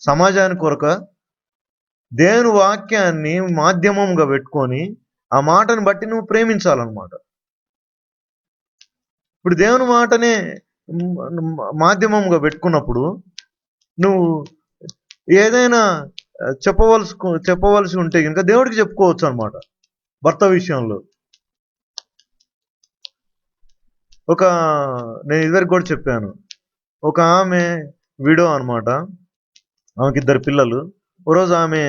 సమాజానికి కొరక, దేవుని వాక్యాన్ని మాధ్యమంగా పెట్టుకొని ఆ మాటను బట్టి నువ్వు ప్రేమించాలన్నమాట. ఇప్పుడు దేవుని మాటనే మాధ్యమంగా పెట్టుకున్నప్పుడు నువ్వు ఏదైనా చెప్పవలసి ఉంటే ఇంకా దేవుడికి చెప్పుకోవచ్చు అనమాట. భర్త విషయంలో నేను ఇదివరకు కూడా చెప్పాను. ఒక ఆమె విడో అనమాట. ఆమెకి 2 పిల్లలు. ఓ రోజు ఆమె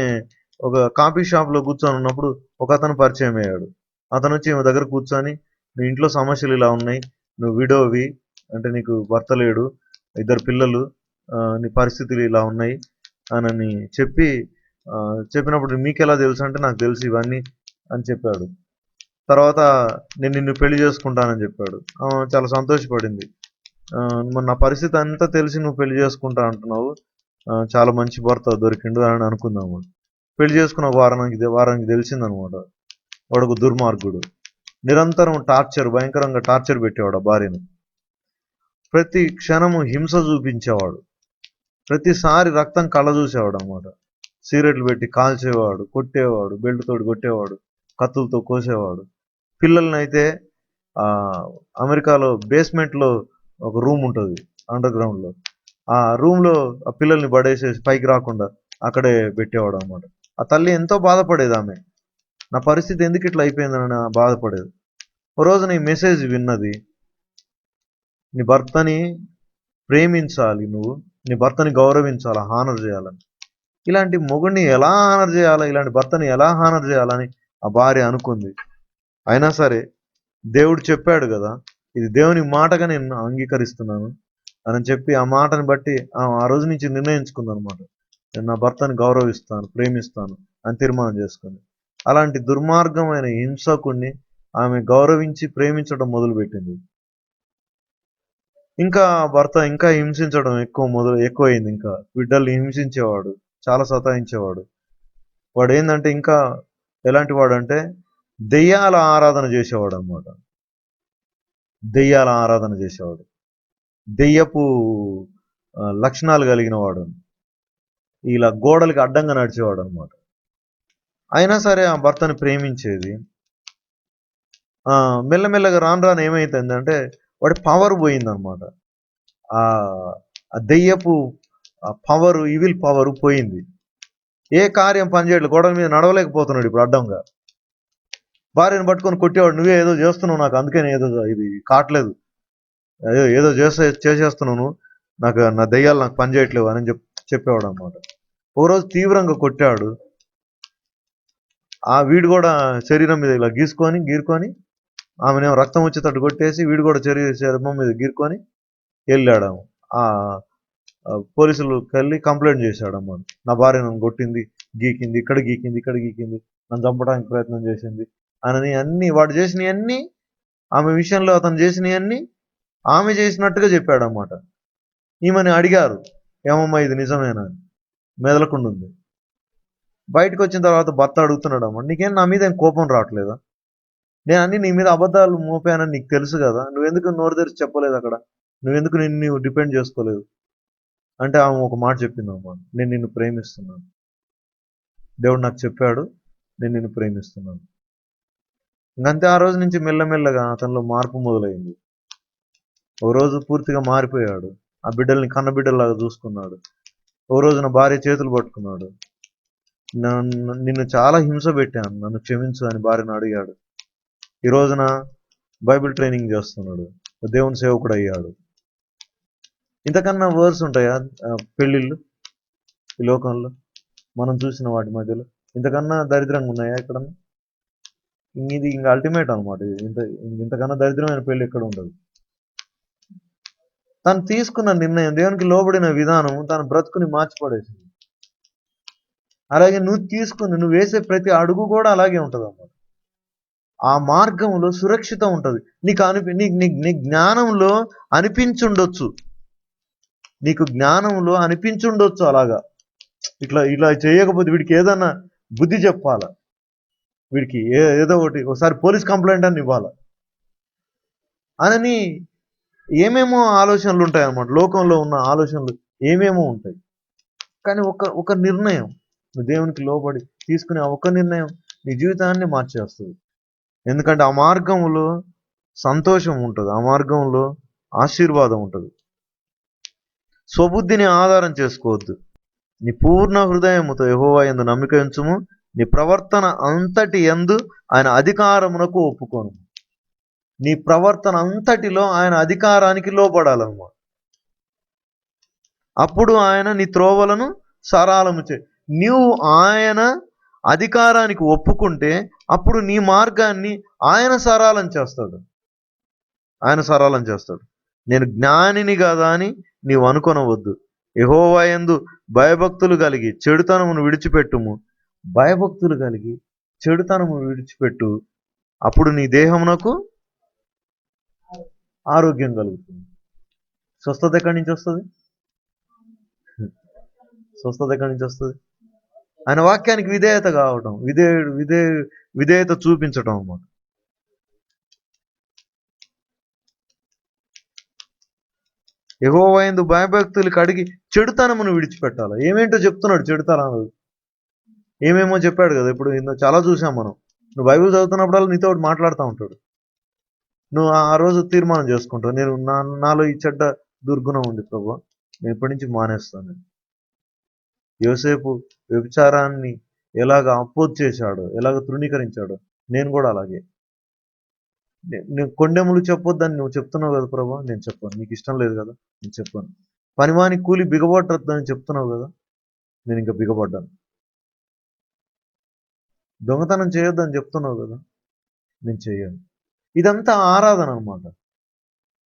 ఒక కాఫీ షాప్లో కూర్చొని ఉన్నప్పుడు ఒక అతను పరిచయం అయ్యాడు. అతను వచ్చి ఈమె దగ్గర కూర్చొని, నీ ఇంట్లో సమస్యలు ఇలా ఉన్నాయి, నువ్వు విడోవి, అంటే నీకు భర్త లేడు, 2 పిల్లలు, నీ పరిస్థితులు ఇలా ఉన్నాయి అని చెప్పినప్పుడు మీకెలా తెలుసు అంటే, నాకు తెలుసు ఇవన్నీ అని చెప్పాడు. తర్వాత నేను నిన్ను పెళ్లి చేసుకుంటానని చెప్పాడు. చాలా సంతోషపడింది. మరి నా పరిస్థితి అంతా తెలిసి నువ్వు పెళ్లి చేసుకుంటా అంటున్నావు, చాలా మంచి భర్త దొరికిండు అని అనుకుందాము. పెళ్లి చేసుకున్న వారానికి తెలిసిందనమాట, వాడు ఒక దుర్మార్గుడు. నిరంతరం భయంకరంగా టార్చర్ పెట్టేవాడు ఆ భార్యను. ప్రతి క్షణము హింస చూపించేవాడు. ప్రతిసారి రక్తం కళ్ళ చూసేవాడు అనమాట. సిగరెట్లు పెట్టి కాల్చేవాడు, కొట్టేవాడు, బెల్ట్ తోటి కొట్టేవాడు, కత్తులతో కోసేవాడు. పిల్లల్ని అయితే అమెరికాలో బేస్మెంట్లో ఒక రూమ్ ఉంటుంది, అండర్ గ్రౌండ్లో. ఆ రూమ్లో ఆ పిల్లల్ని పడేసేసి పైకి రాకుండా అక్కడే పెట్టేవాడు అనమాట. ఆ తల్లి ఎంతో బాధపడేది. ఆమె నా పరిస్థితి ఎందుకు ఇట్లా అయిపోయిందని బాధపడేది. ఓ రోజు నీ మెసేజ్ విన్నది, నీ భర్తని ప్రేమించాలి, నువ్వు నీ భర్తని గౌరవించాలి, హానర్ చేయాలని. ఇలాంటి మొగుడిని ఎలా హానర్ చేయాలి, ఇలాంటి భర్తని ఎలా హానర్ చేయాలని ఆ భార్య అనుకుంది. అయినా సరే దేవుడు చెప్పాడు కదా, ఇది దేవుని మాటగా నేను అంగీకరిస్తున్నాను అని చెప్పి ఆ మాటని బట్టి ఆ రోజు నుంచి నిర్ణయించుకుంది అనమాట. నేను నా భర్తని గౌరవిస్తాను, ప్రేమిస్తాను అని తీర్మానం చేసుకుంది. అలాంటి దుర్మార్గమైన హింసకుణ్ణి ఆమె గౌరవించి ప్రేమించడం మొదలుపెట్టింది. ఇంకా భర్త ఇంకా హింసించడం ఎక్కువైంది. ఇంకా బిడ్డల్ని హింసించేవాడు, చాలా సతాయించేవాడు. వాడు ఏంటంటే ఇంకా ఎలాంటి వాడు అంటే దెయ్యాల ఆరాధన చేసేవాడు అనమాట. దెయ్యాల ఆరాధన చేసేవాడు, దెయ్యపు లక్షణాలు కలిగిన వాడు, ఇలా గోడలకి అడ్డంగా నడిచేవాడు అనమాట. అయినా సరే ఆ భర్తని ప్రేమించేది. మెల్లమెల్లగా రాను ఏమైతుందంటే వాడి పవర్ పోయిందనమాట. ఆ దెయ్యపు పవరు, ఈవిల్ పవరు పోయింది. ఏ కార్యం పనిచేయట్లేదు, గోడల మీద నడవలేకపోతున్నాడు ఇప్పుడు అడ్డంగా. భార్యను పట్టుకొని కొట్టేవాడు, నువ్వే ఏదో చేస్తున్నావు నాకు, అందుకని ఏదో ఇది కావట్లేదు, ఏదో చేసేస్తున్నాను, నా దెయ్యాలు నాకు పనిచేయట్లేవు అని చెప్పేవాడు అనమాట. ఓ రోజు తీవ్రంగా కొట్టాడు. వీడు కూడా శరీరం మీద ఇలా గీరుకొని ఆమెనేమో రక్తం వచ్చేటట్టు కొట్టేసి వీడు కూడా చర్మం మీద గీరుకొని వెళ్ళాడు. పోలీసులకు వెళ్ళి కంప్లైంట్ చేశాడు అన్నమాట. నా భార్య నన్ను కొట్టింది, గీకింది, ఇక్కడ గీకింది, నన్ను చంపడానికి ప్రయత్నం చేసింది అని అన్ని వాడు చేసినవన్నీ, ఆమె విషయంలో అతను చేసినవన్నీ ఆమె చేసినట్టుగా చెప్పాడు అన్నమాట. ఈమెని అడిగారు, ఏమమ్మా ఇది నిజమేనా అని. మెదలకుండా ఉంది. బయటకు వచ్చిన తర్వాత భర్త అడుగుతున్నాడు, అమ్మ నీకేం నా మీద ఏం కోపం రావట్లేదా, నేను అన్ని నీ మీద అబద్ధాలు మోపానని నీకు తెలుసు కదా, నువ్వెందుకు నోరు తెరిచి చెప్పలేదు, అక్కడ నువ్వెందుకు నిన్ను డిపెండ్ చేసుకోలేదు అంటే ఆమె ఒక మాట చెప్పిందమ్మా, నేను నిన్ను ప్రేమిస్తున్నాను, దేవుడు నాకు చెప్పాడు, నేను నిన్ను ప్రేమిస్తున్నాను. ఇంకంతే. ఆ రోజు నుంచి మెల్లమెల్లగా అతనిలో మార్పు మొదలైంది. ఓ రోజు పూర్తిగా మారిపోయాడు. ఆ బిడ్డల్ని కన్నబిడ్డల్లాగా చూసుకున్నాడు. ఓ రోజున భార్య చేతులు పట్టుకున్నాడు. నిన్ను చాలా హింస పెట్టాను, నన్ను క్షమించు అని భార్యను అడిగాడు. ఈ రోజున బైబిల్ ట్రైనింగ్ చేస్తున్నాడు, దేవుని సేవకుడు అయ్యాడు. ఇంతకన్నా వర్స్ ఉంటాయా పెళ్ళిళ్ళు ఈ లోకంలో? మనం చూసిన వాటి మధ్యలో ఇంతకన్నా దరిద్రంగా ఉన్నాయా ఇక్కడ? ఇది ఇంకా అల్టిమేట్ అనమాట. ఇంతకన్నా దరిద్రమైన పెళ్లి ఎక్కడ ఉండదు. తను తీసుకున్న నిర్ణయం, దేవునికి లోబడిన విధానం తన బ్రతుకుని మార్చిపడేసింది. అలాగే నువ్వు వేసే ప్రతి అడుగు కూడా అలాగే ఉంటుంది అన్నమాట. ఆ మార్గంలో సురక్షితం ఉంటుంది. నీ జ్ఞానంలో అనిపించుండొచ్చు, అలాగా ఇలా చేయకపోతే వీడికి ఏదన్నా బుద్ధి చెప్పాలా, వీడికి ఏదో ఒకసారి పోలీస్ కంప్లైంట్ అని ఇవ్వాలా అని ఏమేమో ఆలోచనలు ఉంటాయి అన్నమాట. లోకంలో ఉన్న ఆలోచనలు ఏమేమో ఉంటాయి. కానీ ఒక నిర్ణయం, నువ్వు దేవునికి లోబడి తీసుకునే ఒక్క నిర్ణయం నీ జీవితాన్ని మార్చేస్తుంది. ఎందుకంటే ఆ మార్గంలో సంతోషం ఉంటుంది, ఆ మార్గంలో ఆశీర్వాదం ఉంటుంది. స్వబుద్ధిని ఆధారం చేసుకోవద్దు. నీ పూర్ణ హృదయముతో యెహోవా యందు నమ్మిక ఉంచుము. నీ ప్రవర్తన అంతటి యందు ఆయన అధికారమునకు ఒప్పుకోను. నీ ప్రవర్తన అంతటిలో ఆయన అధికారానికి లోబడాలన్నమాట. అప్పుడు ఆయన నీ త్రోవలను సరళము నీవు ఆయన అధికారానికి ఒప్పుకుంటే అప్పుడు నీ మార్గాన్ని ఆయన సరళం చేస్తాడు. ఆయన సరళం చేస్తాడు. నేను జ్ఞానిని కదా అని నీవు అనుకొనవద్దు. యెహోవా యందు భయభక్తులు కలిగి చెడుతనమును విడిచిపెట్టుము. భయభక్తులు కలిగి చెడుతనము విడిచిపెట్టు. అప్పుడు నీ దేహమునకు ఆరోగ్యం కలుగుతుంది. స్వస్థత ఎక్కడి నుంచి వస్తుంది? స్వస్థత ఎక్కడి నుంచి వస్తుంది? ఆయన వాక్యానికి విధేయత కావటం, విధేయత చూపించటం అన్నమాట. యెహోవా యందు భయభక్తులు కడిగి చెడుతనమును విడిచిపెట్టాలి. ఏమేంటో చెప్తున్నాడు చెడుతనం. ఏమేమో చెప్పాడు కదా. ఇప్పుడు చాలా చూసాం మనం. నువ్వు బైబిల్ చదువుతున్నప్పుడల్లా నీతో మాట్లాడుతూ ఉంటాడు. నువ్వు ఆ రోజు తీర్మానం చేసుకుంటావు, నేను నాలో ఈ చెడ్డ దుర్గుణం ఉంది ప్రభు, నేను ఇప్పటి నుంచి మానేస్తాను. యోసేపు వ్యభిచారాన్ని ఎలాగ అపోజ్ చేశాడో, ఎలాగ తృణీకరించాడో, నేను కూడా అలాగే. నేను కొండెములు చెప్పొద్దని నువ్వు చెప్తున్నావు కదా ప్రభా, నేను చెప్పాను. నీకు ఇష్టం లేదు కదా, నేను చెప్పాను. పనివాని కూలి బిగబొట్టద్దని చెప్తున్నావు కదా, నేను ఇంకా బిగబడ్డాను. దొంగతనం చేయొద్దని చెప్తున్నావు కదా, నేను చేయను. ఇదంతా ఆరాధన అనమాట.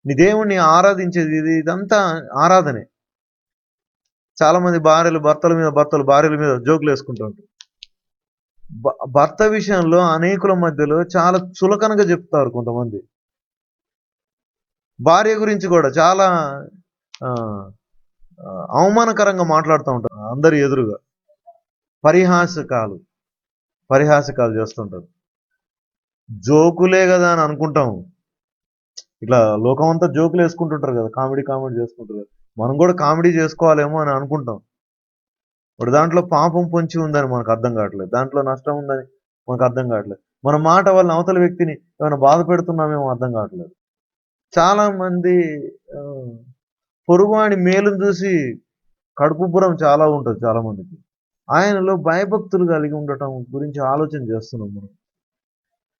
నీ దేవుణ్ణి ఆరాధించేది ఇదంతా ఆరాధనే. చాలా మంది భర్తల భార్యల మీద జోకులు వేసుకుంటూ ఉంటారు. భర్త విషయంలో అనేకుల మధ్యలో చాలా చులకనగా చెప్తారు కొంతమంది. భార్య గురించి కూడా చాలా అవమానకరంగా మాట్లాడుతూ ఉంటారు అందరి ఎదురుగా. పరిహాసకాలు చేస్తుంటారు. జోకులే కదా అని అనుకుంటాం. ఇట్లా లోకం అంతా జోకులు వేసుకుంటుంటారు కదా, కామెడీ చేసుకుంటారు కదా, మనం కూడా కామెడీ చేసుకోవాలేమో అని అనుకుంటాం. ఇప్పుడు దాంట్లో పాపం పొంచి ఉందని మనకు అర్థం కావట్లేదు, దాంట్లో నష్టం ఉందని మనకు అర్థం కావట్లేదు, మన మాట వల్ల అవతల వ్యక్తిని ఏమైనా బాధ పెడుతున్నామేమో అర్థం కావట్లేదు. చాలా మంది పొరుగువాని మేలును చూసి కడుపుపురం చాలా ఉంటుంది చాలా మందికి. ఆయనలో భయభక్తులు కలిగి ఉండటం గురించి ఆలోచన చేస్తున్నాం మనం.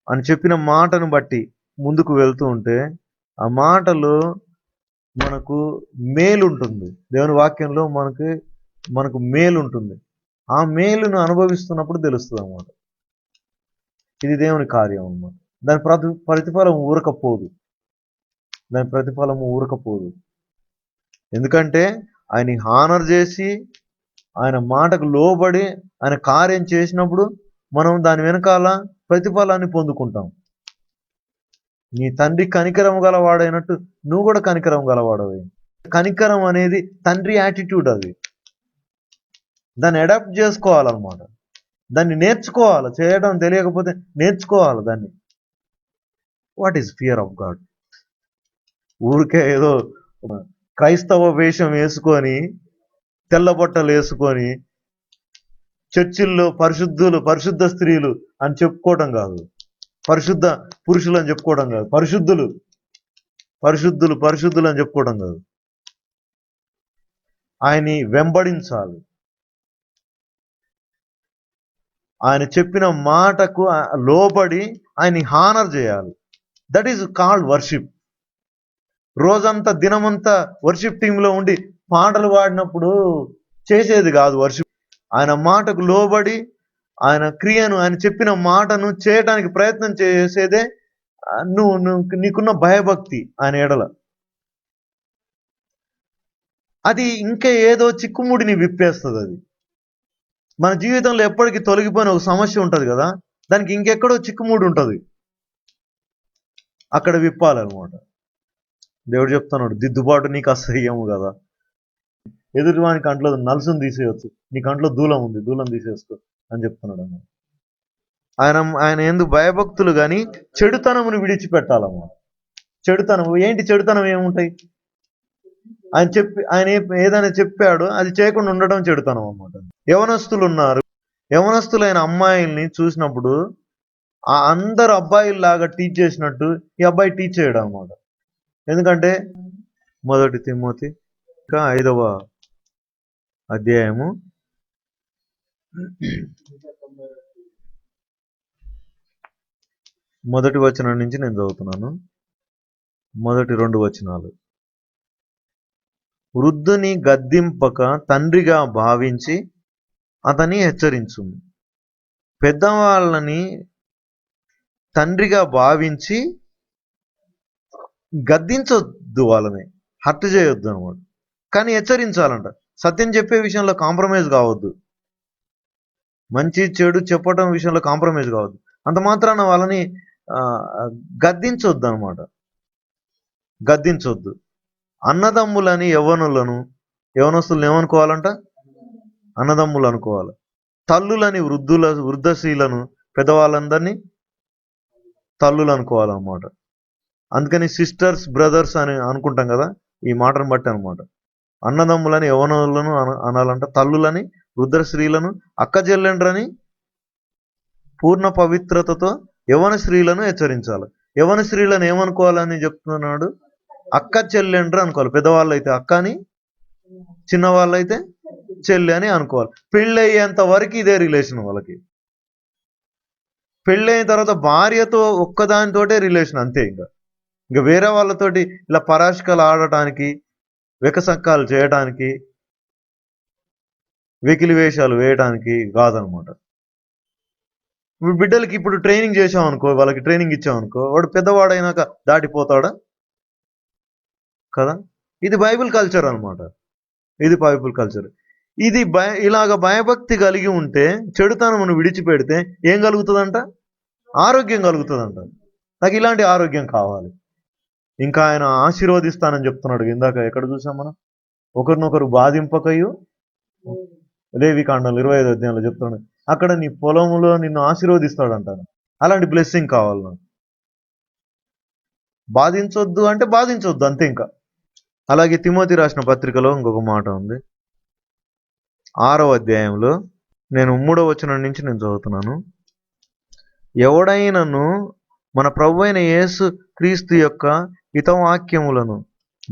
అని చెప్పిన మాటను బట్టి ముందుకు వెళ్తూ ఉంటే ఆ మాటలో మనకు మేలు ఉంటుంది. దేవుని వాక్యంలో మనకు మేలు ఉంటుంది. ఆ మేలును అనుభవిస్తున్నప్పుడు తెలుస్తుంది అన్నమాట. ఇది దేవుని కార్యం అన్నమాట. దాని ప్రతిఫలం ఊరకపోదు. ఎందుకంటే ఆయన హానర్ చేసి ఆయన మాటకు లోబడి ఆయన కార్యం చేసినప్పుడు మనం దాని వెనకాల ప్రతిఫలాన్ని పొందుకుంటాం. నీ తండ్రి కనికరం గలవాడైనట్టు నువ్వు కూడా కనికరం గలవాడవి. కనికరం అనేది తండ్రి యాటిట్యూడ్. అది దాన్ని అడాప్ట్ చేసుకోవాలన్నమాట. దాన్ని నేర్చుకోవాలి. చేయడం తెలియకపోతే నేర్చుకోవాలి దాన్ని. What is fear of God? ఊరికే ఏదో క్రైస్తవ వేషం వేసుకొని, తెల్ల బట్టలు వేసుకొని చర్చిల్లో పరిశుద్ధ స్త్రీలు అని చెప్పుకోవడం కాదు, పరిశుద్ధ పురుషులు అని చెప్పుకోవడం కాదు, పరిశుద్ధులు అని చెప్పుకోవడం కాదు. ఆయన్ని వెంబడించాలి. ఆయన చెప్పిన మాటకు లోబడి ఆయన్ని హానర్ చేయాలి. That is called worship. రోజంతా దినమంతా వర్షిప్ టీంలో ఉండి పాటలు పాడినప్పుడు చేసేది కాదు వర్షిప్. ఆయన మాటకు లోబడి ఆయన క్రియను, ఆయన చెప్పిన మాటను చేయడానికి ప్రయత్నం చేసేదే నీకున్న భయభక్తి ఆయన ఎడల. అది ఇంకా ఏదో చిక్కుముడిని విప్పేస్తుంది. అది మన జీవితంలో ఎప్పటికీ తొలగిపోయిన ఒక సమస్య ఉంటుంది కదా, దానికి ఇంకెక్కడో చిక్కుముడి ఉంటుంది, అక్కడ విప్పాలన్నమాట. దేవుడు చెప్తున్నాడు, దిద్దుబాటు నీకు అసహ్యము కదా. ఎదుటి వాని కంట్లో నలుసును తీసేయచ్చు, నీ కంట్లో దూలం ఉంది, దూలం తీసేసుకో అని చెప్తున్నాడు అన్నమాట. ఆయన ఎందుకు భయభక్తులు కానీ చెడుతనమును విడిచిపెట్టాలన్నమాట. ఏంటి చెడుతనం ఏముంటాయి? ఆయన ఏదైనా చెప్పాడు అది చేయకుండా ఉండడం చెడుతనం అన్నమాట. యవనస్తులు ఉన్నారు, యవనస్తులైన అమ్మాయిల్ని చూసినప్పుడు ఆ అందరు అబ్బాయిల్లాగా టీచ్ చేసినట్టు ఈ అబ్బాయి టీచ్ చేయడం అనమాట. ఎందుకంటే 1 తిమోతి ఇంకా 5వ అధ్యాయము 1 వచనం నుంచి నేను చదువుతున్నాను. మొదటి 2 వచనాలు. వృద్ధుని గద్దింపక తండ్రిగా భావించి అతని హెచ్చరించు. పెద్దవాళ్ళని తండ్రిగా భావించి గద్దించొద్దు, వాళ్ళని హర్ట్ చేయొద్దు అనమాట. కానీ హెచ్చరించాలంట. సత్యం చెప్పే విషయంలో కాంప్రమైజ్ కావద్దు. మంచి చెడు చెప్పడం విషయంలో కాంప్రమైజ్ కావద్దు. అంత మాత్రాన వాళ్ళని గద్దించొద్దు అనమాట. గద్దించొద్దు. అన్నదమ్ములని యవనస్తులను ఏమనుకోవాలంట? అన్నదమ్ములు అనుకోవాలి. తల్లులని వృద్ధశ్రీలను పెద్దవాళ్ళందరినీ తల్లులు అనుకోవాలన్నమాట. అందుకని సిస్టర్స్ బ్రదర్స్ అని అనుకుంటాం కదా, ఈ మాటను బట్టి అనమాట. అన్నదమ్ములని యవనులను అనాలంట, తల్లులని వృద్ధ స్త్రీలను అక్క చెల్లెండ్రని పూర్ణ పవిత్రతతో యవన స్త్రీలను హెచ్చరించాలి. యవన స్త్రీలను ఏమనుకోవాలని చెప్తున్నాడు? అక్క చెల్లెండ్ర అనుకోవాలి. పెద్దవాళ్ళు అయితే అక్క అని, చిన్నవాళ్ళు అయితే చెల్లి అని అనుకోవాలి. పెళ్ళి అయ్యేంత వరకు ఇదే రిలేషన్ వాళ్ళకి. పెళ్ళి అయిన తర్వాత భార్యతో ఒక్కదానితోటే రిలేషన్, అంతే. ఇంకా వేరే వాళ్ళతోటి ఇలా పరాశకాలు ఆడటానికి, వెకసక్కాలు చేయడానికి, వెకిలి వేషాలు వేయడానికి కాదనమాట. ఇప్పుడు బిడ్డలకి ఇప్పుడు ట్రైనింగ్ చేసామనుకో, వాళ్ళకి ట్రైనింగ్ ఇచ్చామనుకో, వాడు పెద్దవాడైనాక దాటిపోతాడా? కదా. ఇది బైబిల్ కల్చర్ అనమాట. ఇది బైబిల్ కల్చర్. ఇది ఇలాగ భయభక్తి కలిగి ఉంటే, చెడుతనమును విడిచిపెడితే ఏం కలుగుతుందంట? ఆరోగ్యం కలుగుతుందంట. నాకు ఇలాంటి ఆరోగ్యం కావాలి. ఇంకా ఆయన ఆశీర్వదిస్తానని చెప్తున్నాడు. ఇందాక ఎక్కడ చూసాం మనం? ఒకరినొకరు బాధింపకయు, లేవికాండం 25వ అధ్యాయంలో చెప్తున్నాడు. అక్కడ నీ పొలంలో నిన్ను ఆశీర్వదిస్తాడు అంటాను. అలాంటి బ్లెస్సింగ్ కావాలి నాకు. బాధించొద్దు అంటే బాధించొద్దు, అంతే. ఇంకా అలాగే తిమోతి రాసిన పత్రికలో ఇంకొక మాట ఉంది. 6వ అధ్యాయంలో నేను 3వ వచనం నుంచి నేను చదువుతున్నాను. ఎవడైనను మన ప్రభువైన యేసు క్రీస్తు యొక్క హితవాక్యములను,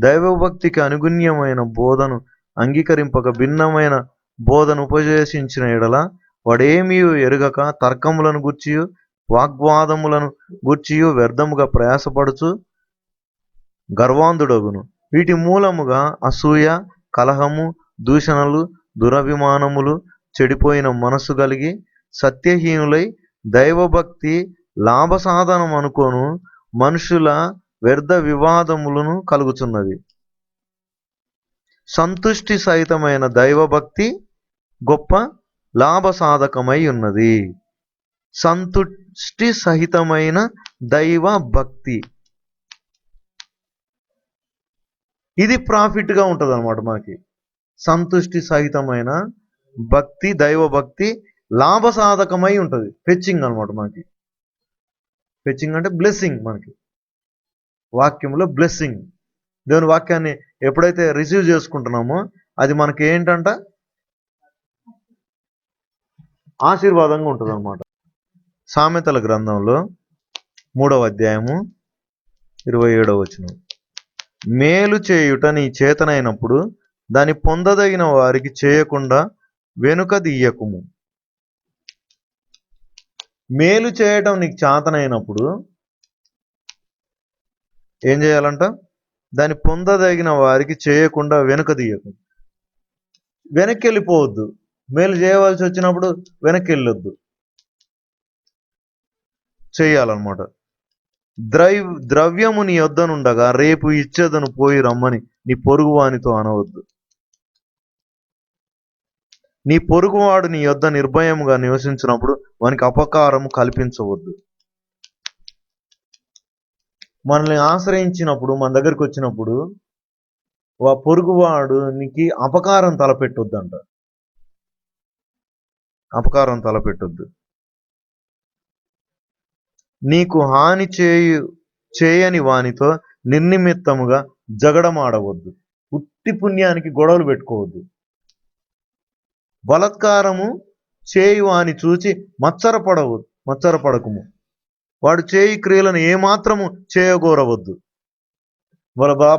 దైవభక్తికి అనుగుణ్యమైన బోధను అంగీకరింపక భిన్నమైన బోధను ఉపదేశించిన ఎడల వాడేమీ ఎరుగక తర్కములను గూర్చియు వాగ్వాదములను గూర్చియు వ్యర్థముగా ప్రయాసపడుచు గర్వాంధుడగును. వీటి మూలముగా అసూయ, కలహము, దూషణలు, దురభిమానములు, చెడిపోయిన మనస్సు కలిగి సత్యహీనులై దైవభక్తి లాభసాధనం అనుకోను మనుషుల వ్యర్థ వివాదములను కలుగుచున్నది. సంతుష్టి సహితమైన దైవభక్తి గొప్ప లాభసాధకమై ఉన్నది. సంతుష్టి సహితమైన దైవ భక్తి, ఇది ప్రాఫిట్గా ఉంటుంది అనమాట మనకి. సంతుష్టి సహితమైన భక్తి, దైవ భక్తి లాభసాధకమై ఉంటుంది. ఫెచ్చింగ్ అనమాట మనకి. ఫెచ్చింగ్ అంటే బ్లెస్సింగ్. మనకి వాక్యంలో బ్లెస్సింగ్. దేవుని వాక్యాన్ని ఎప్పుడైతే రిసీవ్ చేసుకుంటున్నామో అది మనకి ఏంటంట? ఆశీర్వాదంగా ఉంటుంది అనమాట. సామెతల గ్రంథంలో 3వ అధ్యాయము 27వ వచనం. మేలు చేయుట నీ చేతనైనప్పుడు దాన్ని పొందదగిన వారికి చేయకుండా వెనుక తీయకుము. మేలు చేయటం నీకు చేతనైనప్పుడు ఏం చేయాలంట? దాన్ని పొందదగిన వారికి చేయకుండా వెనుక తీయకు. వెనక్కి వెళ్ళిపోవద్దు. మేలు చేయవలసి వచ్చినప్పుడు వెనక్కి వెళ్ళొద్దు, చేయాలన్నమాట. ద్రవ్యము నీ యొద్దనుండగా రేపు ఇచ్చేదను పోయి రమ్మని నీ పొరుగువానితో అనవద్దు. నీ పొరుగువాడు నీ యొద్ద నిర్భయముగా నివసించినప్పుడు వానికి అపకారము కల్పించవద్దు. మనల్ని ఆశ్రయించినప్పుడు, మన దగ్గరికి వచ్చినప్పుడు ఆ పొరుగువాడు నీకు అపకారం తలపెట్టొద్దంట. అపకారం తలపెట్టొద్దు. నీకు హాని చేయని వానితో నిర్నిమిత్తముగా జగడమాడవద్దు. ఉట్టి పుణ్యానికి గొడవలు పెట్టుకోవద్దు. బలాత్కారము చేయు అని చూచి మత్సరపడకుము. వాడు చేయి క్రియలను ఏమాత్రము చేయగోరవద్దు.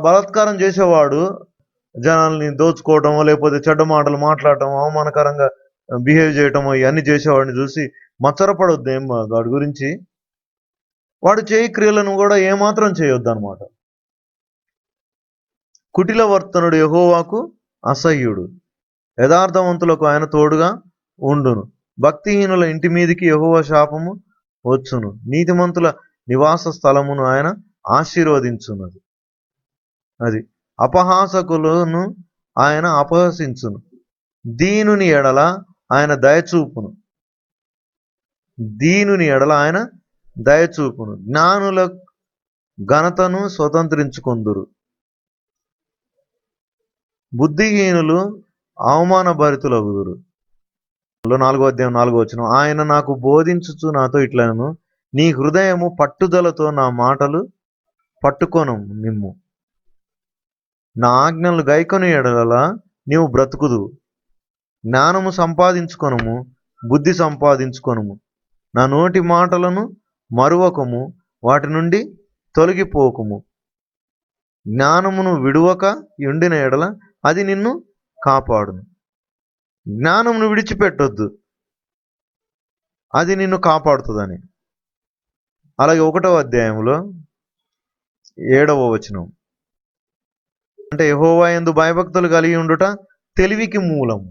బలాత్కారం చేసేవాడు జనాల్ని దోచుకోవటమో, లేకపోతే చెడ్డ మాటలు మాట్లాడటం, అవమానకరంగా బిహేవ్ చేయటమో, ఇవన్నీ చేసేవాడిని చూసి మత్సరపడొద్దు ఏం వాడి గురించి. వాడు చేయి క్రియలను కూడా ఏమాత్రం చేయొద్దు అనమాట. కుటిల వర్తనుడు యెహోవాకు అసహ్యుడు, యథార్థవంతులకు ఆయన తోడుగా ఉండును. భక్తిహీనుల ఇంటి మీదికి యెహోవా శాపము వచ్చును, నీతిమంతుల నివాస స్థలమును ఆయన ఆశీర్వదించున్నది. అది అపహాసకులను ఆయన అపహసించును, దీనుని ఎడల ఆయన దయచూపును. జ్ఞానుల ఘనతను స్వతంత్రించుకొందురు, బుద్ధిహీనులు అవమానభరితులగుదురు. 4వ అధ్యాయం 4వ వచనం. ఆయన నాకు బోధించుచు నాతో ఇట్లను, నీ హృదయము పట్టుదలతో నా మాటలు పట్టుకొను నిమ్ము. నా ఆజ్ఞలు గైకొని ఎడల నీవు బ్రతుకుదు. జ్ఞానము సంపాదించుకొనుము, బుద్ధి సంపాదించుకొనుము. నా నోటి మాటలను మరువకము, వాటి నుండి తొలగిపోకుము. జ్ఞానమును విడువక ఉండిన ఎడల అది నిన్ను కాపాడును. జ్ఞానమును విడిచిపెట్టొద్దు, అది నిన్ను కాపాడుతుందని. అలాగే 1వ అధ్యాయంలో 7వ వచనం. అంటే యెహోవా యందు భయభక్తులు కలిగి ఉండుట తెలివికి మూలము.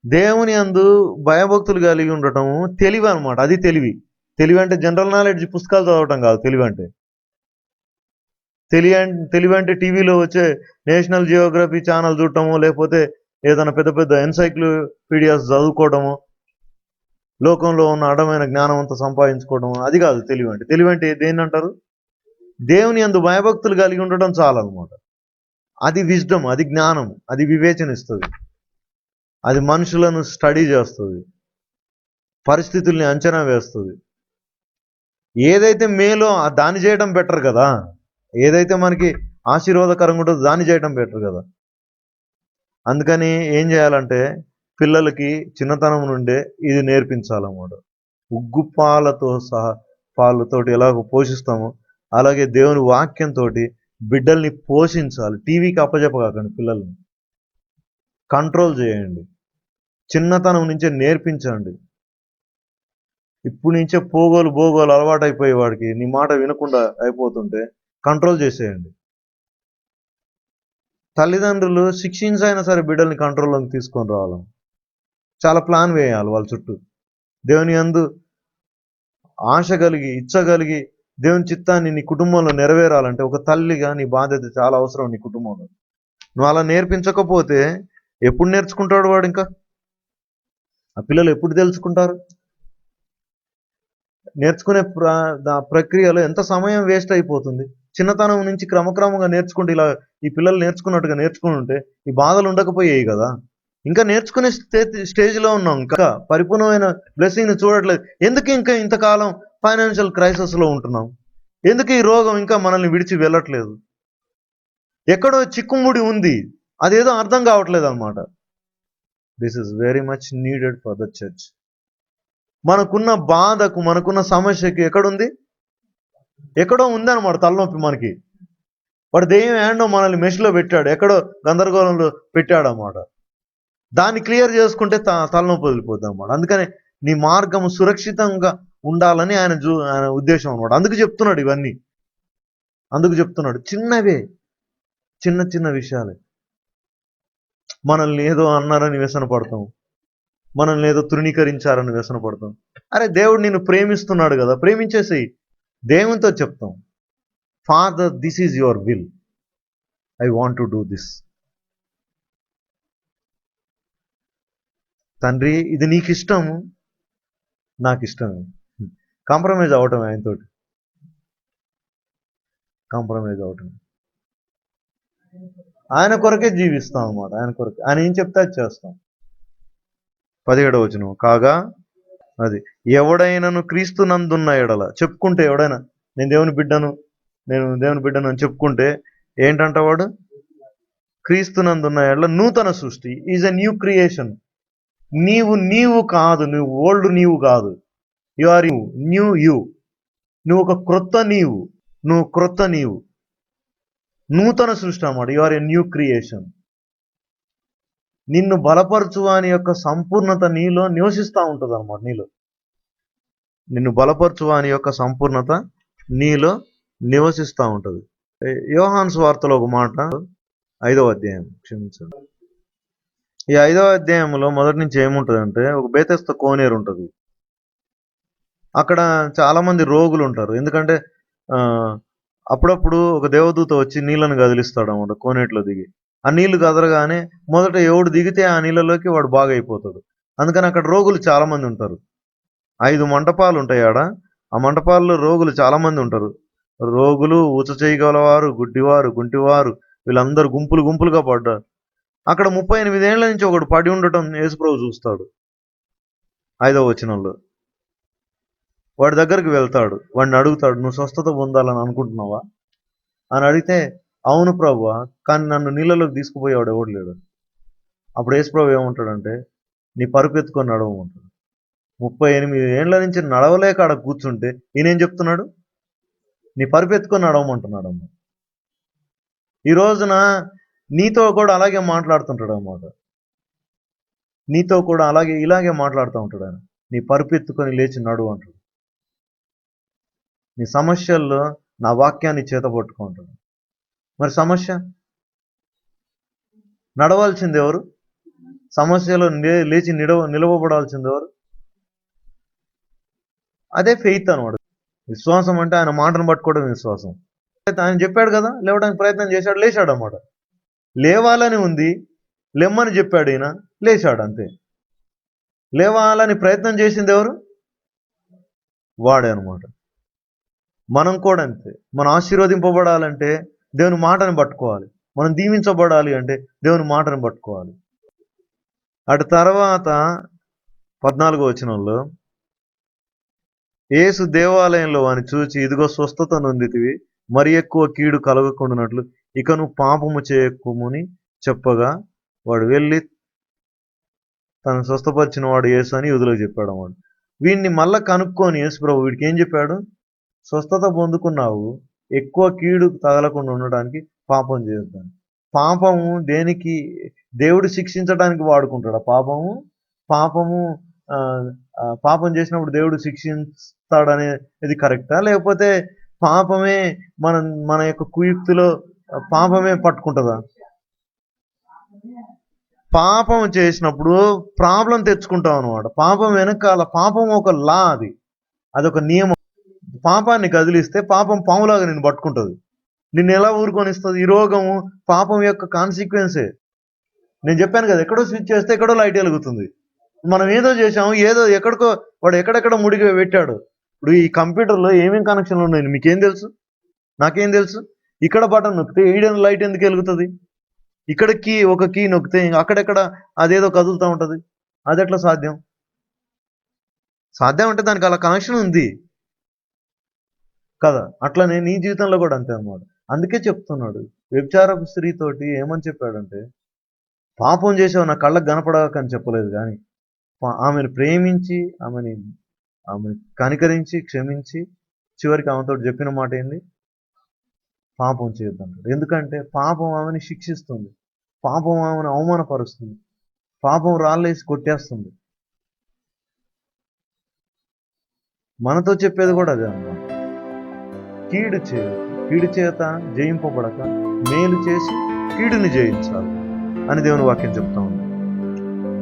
దేవుని యందు భయభక్తులు కలిగి ఉండటము తెలివి అనమాట. అది తెలివి అంటే జనరల్ నాలెడ్జ్ పుస్తకాలు చదవటం కాదు. తెలివి అంటే టీవీలో వచ్చే నేషనల్ జియోగ్రఫీ ఛానల్ చూడటము, లేకపోతే ఏదైనా పెద్ద పెద్ద ఎన్సైక్లోపీడియాస్ చదువుకోవడము, లోకంలో ఉన్న అడమైన జ్ఞానం అంతా సంపాదించుకోవడం, అది కాదు తెలివి అంటే. తెలివి అంటే దేన్ని అంటారు? దేవుని యందు భయభక్తులు కలిగి ఉండటం చాలన్నమాట. అది విజ్డమ్, అది జ్ఞానం, అది వివేచన ఇస్తుంది, అది మనుషులను స్టడీ చేస్తుంది, పరిస్థితుల్ని అంచనా వేస్తుంది. ఏదైతే మేలో దాన్ని చేయడం బెటర్ కదా. ఏదైతే మనకి ఆశీర్వాదకరంగా ఉంటుందో దాన్ని చేయడం బెటర్ కదా. అందుకని ఏం చేయాలంటే పిల్లలకి చిన్నతనం నుండే ఇది నేర్పించాలన్నమాట. ఉగ్గు పాలతోటి ఎలాగో పోషిస్తామో అలాగే దేవుని వాక్యంతో బిడ్డల్ని పోషించాలి. టీవీకి అప్పచెప్పకండి, పిల్లల్ని కంట్రోల్ చేయండి, చిన్నతనం నుంచే నేర్పించండి. ఇప్పుడు నుంచే భోగోలు అలవాటైపోయే వాడికి నీ మాట వినకుండా అయిపోతుంటే కంట్రోల్ చేసేయండి. తల్లిదండ్రులు శిక్షించైనా సరే బిడ్డల్ని కంట్రోల్లోకి తీసుకొని రావాలి. చాలా ప్లాన్ వేయాలి వాళ్ళ చుట్టూ. దేవుని యందు ఆశ కలిగి, ఇచ్చ కలిగి దేవుని చిత్తాన్ని నీ కుటుంబంలో నెరవేరాలంటే ఒక తల్లిగా నీ బాధ్యత చాలా అవసరం నీ కుటుంబంలో. నువ్వు అలా నేర్పించకపోతే ఎప్పుడు నేర్చుకుంటాడు వాడు? ఇంకా ఆ పిల్లలు ఎప్పుడు తెలుసుకుంటారు? నేర్చుకునే ప్రక్రియలో ఎంత సమయం వేస్ట్ అయిపోతుంది. చిన్నతనం నుంచి క్రమక్రమంగా నేర్చుకుంటే ఇలా ఈ పిల్లలు నేర్చుకున్నట్టుగా నేర్చుకుని ఉంటే ఈ బాధలు ఉండకపోయాయి కదా. ఇంకా నేర్చుకునే స్టేజ్లో ఉన్నాం, ఇంకా పరిపూర్ణమైన బ్లెస్సింగ్ని చూడట్లేదు. ఎందుకు ఇంకా ఇంతకాలం ఫైనాన్షియల్ క్రైసిస్లో ఉంటున్నాం? ఎందుకు ఈ రోగం ఇంకా మనల్ని విడిచి వెళ్ళట్లేదు? ఎక్కడో చిక్కుముడి ఉంది, అదేదో అర్థం కావట్లేదు అనమాట. This is very much needed for the church. మనకున్న బాధకు, మనకున్న సమస్యకి ఎక్కడో ఉందన్నమాట తలనొప్పి మనకి. వాడు దెయ్యం ఏండో మనల్ని మెషిలో పెట్టాడు, ఎక్కడో గందరగోళంలో పెట్టాడు అన్నమాట. దాన్ని క్లియర్ చేసుకుంటే తలనొప్పి వదిలిపోద్ది అన్నమాట. అందుకని నీ మార్గం సురక్షితంగా ఉండాలని ఆయన ఉద్దేశం అన్నమాట. అందుకు చెప్తున్నాడు ఇవన్నీ. చిన్నవే, చిన్న విషయాలే. మనల్ని ఏదో అన్నారని వ్యసన పడతాం, మనల్ని ఏదో తృణీకరించారని వ్యసన పడతాం. అరే దేవుడు నిన్ను ప్రేమిస్తున్నాడు కదా, ప్రేమించేసేయి. దేవునితో చెప్తాం, father this is your will, I want to do this. తండ్రి ఇది నీకు ఇష్టము, నాకు ఇష్టమే. కాంప్రమైజ్ అవటం, ఆయనతోటి కాంప్రమైజ్ అవటం. ఆయన కొరకే జీవిస్తాం అన్నమాట. ఆయన ఏం చెప్తే అది చేస్తాం. 17వ వచనం. కాగా అది ఎవడైనాను క్రీస్తు నందున్న ఎడల, చెప్పుకుంటే ఎవడైనా నేను దేవుని బిడ్డను అని చెప్పుకుంటే ఏంటంట వాడు? క్రీస్తునందున్న ఎడల నూతన సృష్టి, ఈజ్ ఎ న్యూ క్రియేషన్. నీవు కాదు, నువ్వు ఓల్డ్ నీవు కాదు, యు ఆర్ న్యూ యూ. నువ్వు ఒక క్రొత్త నీవు, నూతన సృష్టి అన్నమాట. You are a new creation. నిన్ను బలపరచు అని యొక్క సంపూర్ణత నీలో నివసిస్తూ ఉంటుంది అన్నమాట. నిన్ను బలపరచు అని యొక్క సంపూర్ణత నీలో నివసిస్తూ ఉంటుంది. యోహాను సువార్తలో ఒక మాట, 5వ అధ్యాయం, క్షమించండి, ఈ 5వ అధ్యాయంలో మొదటి నుంచి ఏముంటుందంటే, ఒక బేతెస్త కోనేరు ఉంటుంది. అక్కడ చాలా మంది రోగులు ఉంటారు. ఎందుకంటే అప్పుడప్పుడు ఒక దేవదూత వచ్చి నీళ్ళను కదిలిస్తాడు అన్నమాట. కోనేటిలో దిగి ఆ నీళ్లు కదలగానే మొదట ఎవడు దిగితే ఆ నీళ్ళలోకి వాడు బాగా అయిపోతాడు. అందుకని అక్కడ రోగులు చాలా మంది ఉంటారు. 5 మంటపాలు ఉంటాయి ఆడ. ఆ మంటపాల్లో రోగులు చాలా మంది ఉంటారు. రోగులు, ఊచ చేయగలవారు, గుడ్డివారు, గుంటివారు, వీళ్ళందరూ గుంపులుగా పడ్డారు. అక్కడ 38 ఏళ్ల నుంచి ఒకడు పడి ఉండటం యేసుప్రభు చూస్తాడు. 5వ వచనంలో వాడి దగ్గరికి వెళ్తాడు. వాడిని అడుగుతాడు, నువ్వు స్వస్థత పొందాలని అనుకుంటున్నావా అని అడిగితే, అవును ప్రభువా, కానీ నన్ను నీళ్ళలోకి తీసుకుపోయేవాడు ఎవడు లేడు. అప్పుడు యేసుప్రభు ఏమంటాడంటే, నీ పరుపు ఎత్తుకొని నడవమంటాడు. 38 ఏళ్ల నుంచి నడవలేక ఆడ కూర్చుంటే ఈయనేం చెప్తున్నాడు, నీ పరుపు ఎత్తుకొని నడవమంటున్నాడు అమ్మ. ఈ రోజున నీతో కూడా అలాగే మాట్లాడుతుంటాడు అన్నమాట. నీతో కూడా ఇలాగే మాట్లాడుతూ ఉంటాడు ఆయన. నీ పరుపు ఎత్తుకొని లేచి నడువు అంటాడు. నీ సమస్యల్లో నా వాక్యాన్ని చేతపట్టుకుంటాడు. మరి సమస్య నడవాల్సింది ఎవరు? సమస్యలో లేచి నిలవబడాల్సింది ఎవరు? అదే ఫెయిత్ అనమాట. విశ్వాసం అంటే ఆయన మాటను పట్టుకోవడం విశ్వాసం. ఆయన చెప్పాడు కదా, లేవడానికి ప్రయత్నం చేశాడు, లేచాడు అన్నమాట. లేవాలని ఉంది, లెమ్మని చెప్పాడు ఈయన, లేచాడు అంతే. లేవాలని ప్రయత్నం చేసింది ఎవరు? వాడే అనమాట. మనం కూడా అంతే. మనం ఆశీర్వదింపబడాలంటే దేవుని మాటను పట్టుకోవాలి. మనం దీవించబడాలి అంటే దేవుని మాటను పట్టుకోవాలి. అటు తర్వాత 14వ వచనంలో, యేసు దేవాలయంలో వాని చూచి, ఇదిగో స్వస్థత నొందితివి, మరి ఎక్కువ కీడు కలగకుండానట్లు ఇక నువ్వు పాపము చేయకుమని చెప్పగా, వాడు వెళ్ళి తను స్వస్థపరిచిన వాడు యేసు అని యూదులకు చెప్పాడు అన్నమాట. వీడిని మళ్ళా కనుక్కొని యేసు ప్రభు వీడికి ఏం చెప్పాడు, స్వస్థత పొందుకున్నావు, ఎక్కువ కీడు తగలకుండా ఉండడానికి పాపం చేయొద్దని. పాపము దేనికి? దేవుడు శిక్షించడానికి వాడుకుంటాడు. పాపం చేసినప్పుడు దేవుడు శిక్షిస్తాడనేది కరెక్టా? లేకపోతే పాపమే మన యొక్క కుయుక్తిలో పాపమే పట్టుకుంటుందా? పాపం చేసినప్పుడు ప్రాబ్లం తెచ్చుకుంటాం అనమాట. పాపం వెనకాల పాపం ఒక లా, అదొక నియమం. పాపాన్ని కదిలిస్తే పాపం పాములాగా నిన్ను పట్టుకుంటుంది. నిన్ను ఎలా ఊరుకొనిస్తుంది? ఈ రోగము పాపం యొక్క కాన్సిక్వెన్సే. నేను చెప్పాను కదా, ఎక్కడో స్విచ్ చేస్తే ఎక్కడో లైట్ వెలుగుతుంది. మనం ఏదో చేసాము, ఏదో ఎక్కడికో వాడు ఎక్కడెక్కడ ముడిగా పెట్టాడు. ఇప్పుడు ఈ కంప్యూటర్లో ఏమేమి కనెక్షన్లు ఉన్నాయి మీకేం తెలుసు? నాకేం తెలుసు? ఇక్కడ బటన్ నొక్కితే ఈడెన్ లైట్ ఎందుకు వెలుగుతుంది? ఇక్కడ ఒక కీ నొక్కితే అక్కడెక్కడ అదేదో కదులుతూ ఉంటుంది. అది ఎట్లా సాధ్యం? సాధ్యం అంటే దానికి అలా కనెక్షన్ ఉంది కదా. అట్లనే నీ జీవితంలో కూడా అంతే అన్నమాట. అందుకే చెప్తున్నాడు, వ్యభిచారపు స్త్రీతోటి ఏమని చెప్పాడంటే, పాపం చేసావు నా కళ్ళకు కనపడకని చెప్పలేదు, కానీ ఆమెను ప్రేమించి ఆమెను కనికరించి క్షమించి చివరికి ఆమెతో చెప్పిన మాట ఏంది, పాపం చేయొద్దంటాడు. ఎందుకంటే పాపం ఆమెను శిక్షిస్తుంది, పాపం ఆమెను అవమానపరుస్తుంది, పాపం రాళ్ళేసి కొట్టేస్తుంది. మనతో చెప్పేది కూడా అదే అన్నమాట. కీడు చేత జయింపబడక మేలు చేసి కీడుని జయించాలి అని దేవుని వాక్యం చెప్తా ఉంది.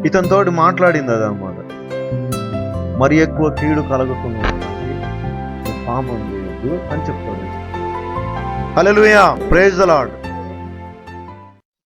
ఇతనితోటి మాట్లాడింది అదనమాట. మరి ఎక్కువ కీడు కలగకుండా పాపం చేయొద్దు అని చెప్తాడు. హల్లెలూయా, ప్రైజ్ ది లార్డ్.